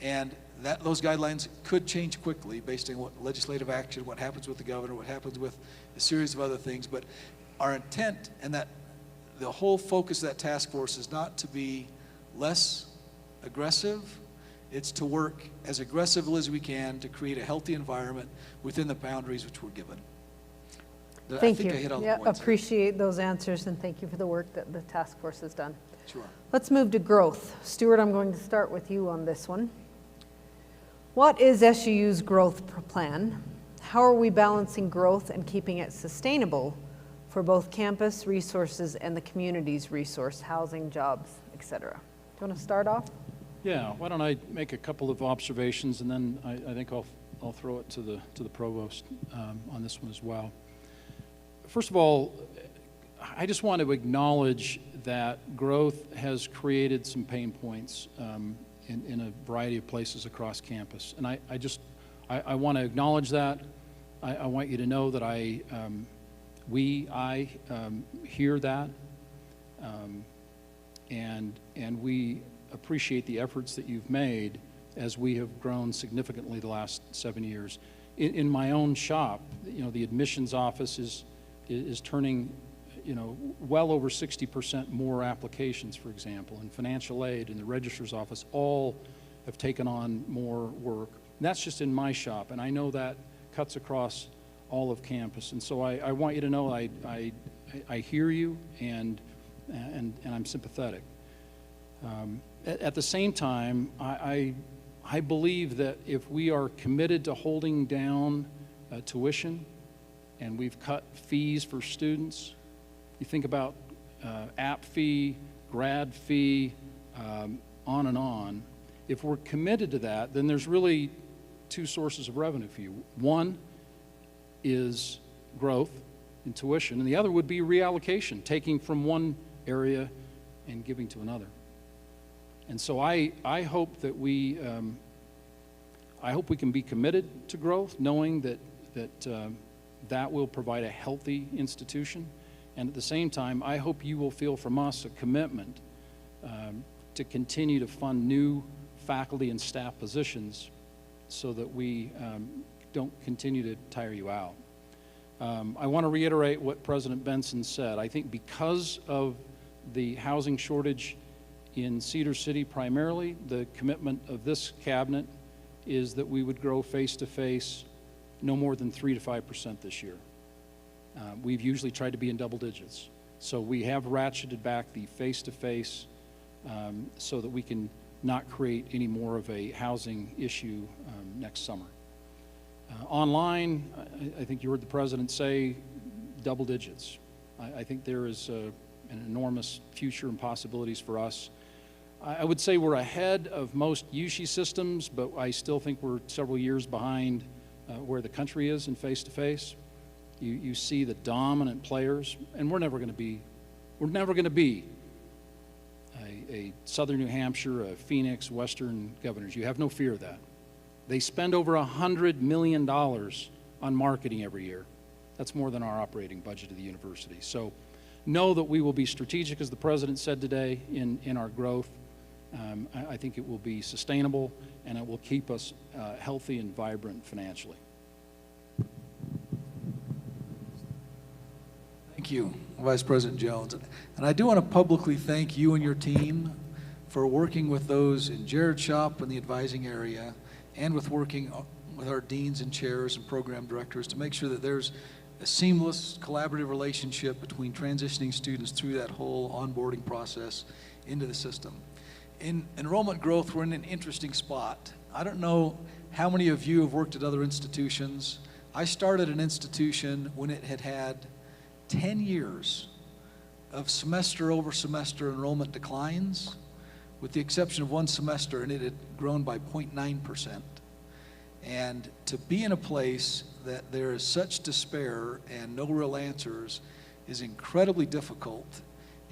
And those guidelines could change quickly based on what legislative action, what happens with the governor, what happens with a series of other things. But our intent and that the whole focus of that task force is not to be less aggressive. It's to work as aggressively as we can to create a healthy environment within the boundaries which we're given. Thank I think you. I hit all the Yeah, points. appreciate those answers, and thank you for the work that the task force has done. Sure. Let's move to growth. Stuart, I'm going to start with you on this one. What is SUU's growth plan? How are we balancing growth and keeping it sustainable for both campus resources and the community's resource, housing, jobs, et cetera? Do you want to start off? Yeah, why don't I make a couple of observations, and then I think I'll throw it to the provost on this one as well. First of all, I just want to acknowledge that growth has created some pain points in a variety of places across campus. And I want to acknowledge that. I want you to know that I hear that, and we appreciate the efforts that you've made as we have grown significantly the last 7 years. In my own shop, the admissions office is turning, well over 60% more applications, for example, and financial aid and the registrar's office all have taken on more work. And that's just in my shop, and I know that cuts across all of campus. And so I want you to know I hear you, and I'm sympathetic. At the same time, I believe that if we are committed to holding down tuition, and we've cut fees for students. You think about app fee, grad fee, on and on. If we're committed to that, then there's really two sources of revenue for you. One is growth in tuition, and the other would be reallocation, taking from one area and giving to another. And so I hope that we can be committed to growth, knowing that will provide a healthy institution. And at the same time, I hope you will feel from us a commitment to continue to fund new faculty and staff positions so that we don't continue to tire you out. I want to reiterate what President Benson said. I think because of the housing shortage in Cedar City primarily, the commitment of this cabinet is that we would grow face-to-face no more than 3 to 5% this year. We've usually tried to be in double digits. So we have ratcheted back the face-to-face so that we can not create any more of a housing issue next summer. Online, I think you heard the president say double digits. I think there is an enormous future and possibilities for us. I would say we're ahead of most USHE systems, but I still think we're several years behind where the country is in face-to-face. You see the dominant players, and we're never going to be a Southern New Hampshire, a Phoenix, Western governors. You have no fear of that. They spend over $100 million on marketing every year. That's more than our operating budget of the university. So know that we will be strategic, as the president said today, in our growth. I think it will be sustainable, and it will keep us healthy and vibrant financially. Thank you, Vice President Jones. And I do want to publicly thank you and your team for working with those in Jared's shop in the advising area and with working with our deans and chairs and program directors to make sure that there's a seamless, collaborative relationship between transitioning students through that whole onboarding process into the system. In enrollment growth, we're in an interesting spot. I don't know how many of you have worked at other institutions. I started an institution when it had had 10 years of semester over semester enrollment declines, with the exception of one semester, and it had grown by 0.9%. And to be in a place that there is such despair and no real answers is incredibly difficult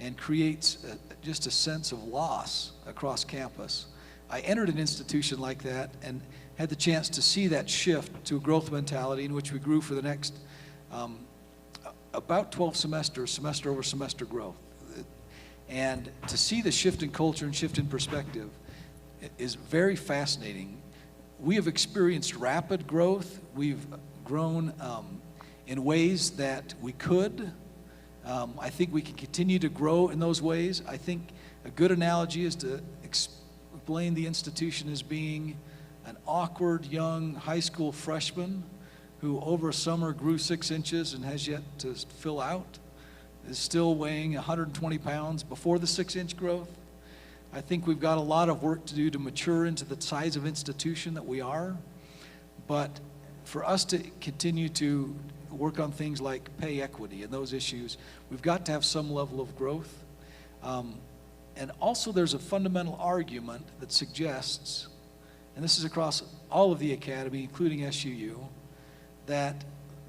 and creates just a sense of loss across campus. I entered an institution like that and had the chance to see that shift to a growth mentality in which we grew for the next about 12 semesters, semester over semester growth. And to see the shift in culture and shift in perspective is very fascinating. We have experienced rapid growth. We've grown in ways that we could. I think we can continue to grow in those ways. I think a good analogy is to explain the institution as being an awkward young high school freshman who over a summer grew 6 inches and has yet to fill out, is still weighing 120 pounds before the 6-inch growth. I think we've got a lot of work to do to mature into the size of institution that we are. But for us to continue to work on things like pay equity and those issues, we've got to have some level of growth. And also there's a fundamental argument that suggests, and this is across all of the academy, including SUU, that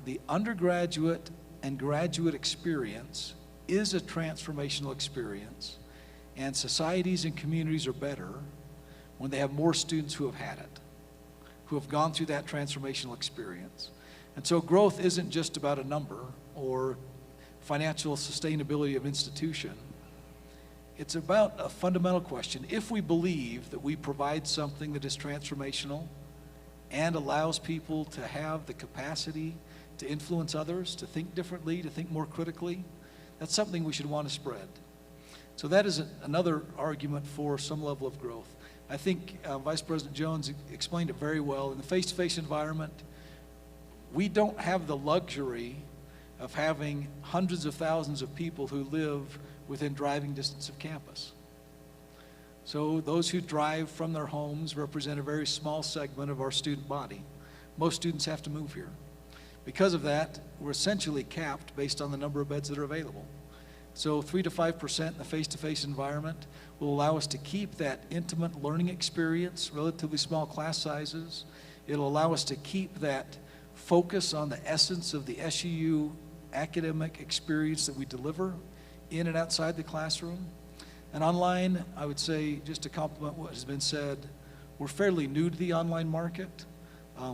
the undergraduate and graduate experience is a transformational experience, and societies and communities are better when they have more students who have had it, who have gone through that transformational experience. And so growth isn't just about a number or financial sustainability of institution. It's about a fundamental question. If we believe that we provide something that is transformational and allows people to have the capacity to influence others, to think differently, to think more critically, that's something we should want to spread. So that is another argument for some level of growth. I think Vice President Jones explained it very well. In the face-to-face environment, we don't have the luxury of having hundreds of thousands of people who live within driving distance of campus. So those who drive from their homes represent a very small segment of our student body. Most students have to move here. Because of that, we're essentially capped based on the number of beds that are available. So 3 to 5% in the face-to-face environment will allow us to keep that intimate learning experience, relatively small class sizes. It'll allow us to keep that focus on the essence of the SUU academic experience that we deliver in and outside the classroom. And online, I would say, just to complement what has been said, we're fairly new to the online market.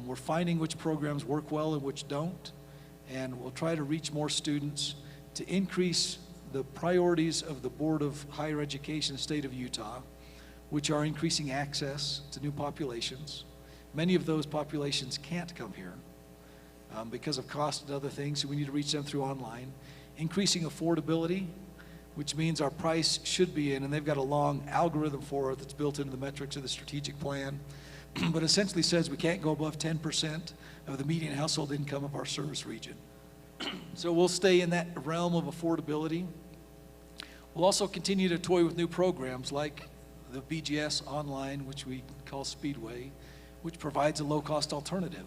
We're finding which programs work well and which don't, and we'll try to reach more students to increase the priorities of the Board of Higher Education state of Utah, which are increasing access to new populations. Many of those populations can't come here because of cost and other things, so we need to reach them through online. Increasing affordability, which means our price should be in, and they've got a long algorithm for it that's built into the metrics of the strategic plan, but essentially says we can't go above 10% of the median household income of our service region. So we'll stay in that realm of affordability. We'll also continue to toy with new programs like the BGS Online, which we call Speedway, which provides a low-cost alternative.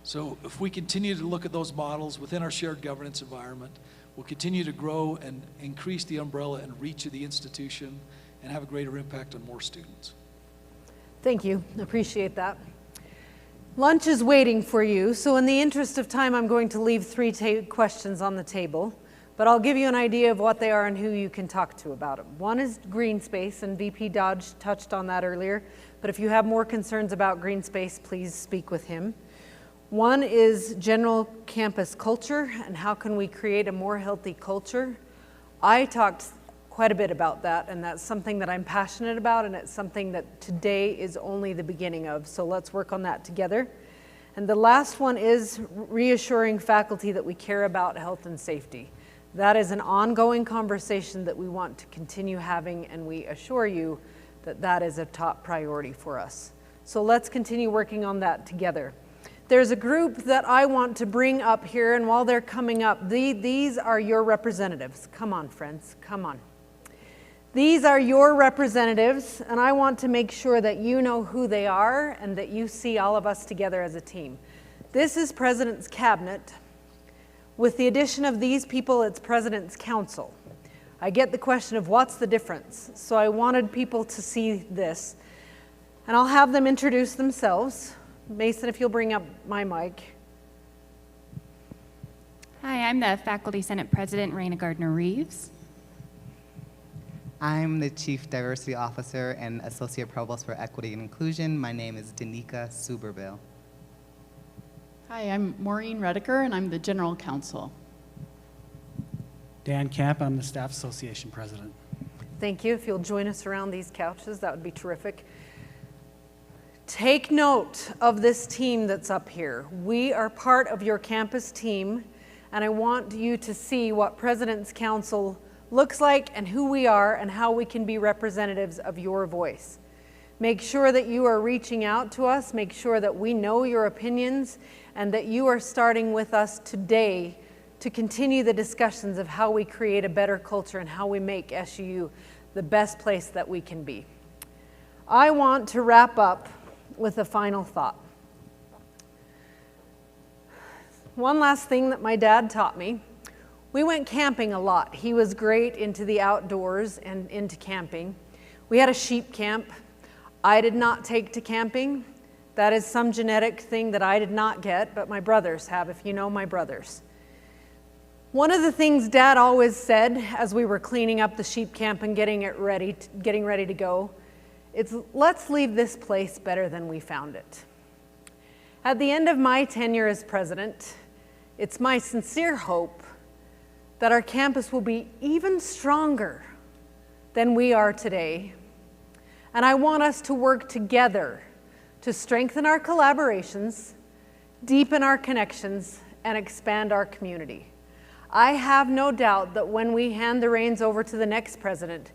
So if we continue to look at those models within our shared governance environment, we'll continue to grow and increase the umbrella and reach of the institution and have a greater impact on more students. Thank you. Appreciate that. Lunch is waiting for you, so in the interest of time, I'm going to leave 3 questions on the table, but I'll give you an idea of what they are and who you can talk to about them. One is green space, and VP Dodge touched on that earlier, but if you have more concerns about green space, please speak with him. One is general campus culture, and how can we create a more healthy culture? I talked quite a bit about that, and that's something that I'm passionate about, and it's something that today is only the beginning of, so let's work on that together. And the last one is reassuring faculty that we care about health and safety. That is an ongoing conversation that we want to continue having, and we assure you that that is a top priority for us. So let's continue working on that together. There's a group that I want to bring up here, and while they're coming up, these are your representatives. Come on, friends, come on. These are your representatives, and I want to make sure that you know who they are and that you see all of us together as a team. This is President's Cabinet. With the addition of these people, it's President's Council. I get the question of what's the difference, so I wanted people to see this. And I'll have them introduce themselves. Mason, if you'll bring up my mic. Hi, I'm the Faculty Senate President, Raina Gardner-Reeves. I'm the Chief Diversity Officer and Associate Provost for Equity and Inclusion. My name is Danica Suberville. Hi, I'm Maureen Redeker, and I'm the General Counsel. Dan Camp, I'm the Staff Association President. Thank you. If you'll join us around these couches, that would be terrific. Take note of this team that's up here. We are part of your campus team, and I want you to see what President's Council looks like and who we are and how we can be representatives of your voice. Make sure that you are reaching out to us, make sure that we know your opinions, and that you are starting with us today to continue the discussions of how we create a better culture and how we make SUU the best place that we can be. I want to wrap up with a final thought. One last thing that my dad taught me. We went camping a lot. He was great into the outdoors and into camping. We had a sheep camp. I did not take to camping. That is some genetic thing that I did not get, but my brothers have, if you know my brothers. One of the things Dad always said as we were cleaning up the sheep camp and getting ready to go, it's let's leave this place better than we found it. At the end of my tenure as president, it's my sincere hope that our campus will be even stronger than we are today. And I want us to work together to strengthen our collaborations, deepen our connections, and expand our community. I have no doubt that when we hand the reins over to the next president,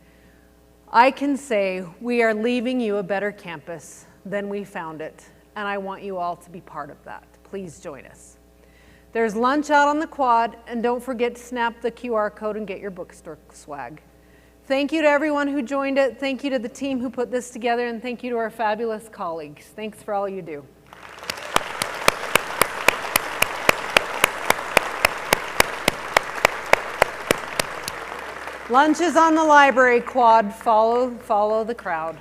I can say we are leaving you a better campus than we found it, and I want you all to be part of that. Please join us. There's lunch out on the quad, and don't forget to snap the QR code and get your bookstore swag. Thank you to everyone who joined it. Thank you to the team who put this together, and thank you to our fabulous colleagues. Thanks for all you do. Lunch is on the library quad. Follow the crowd.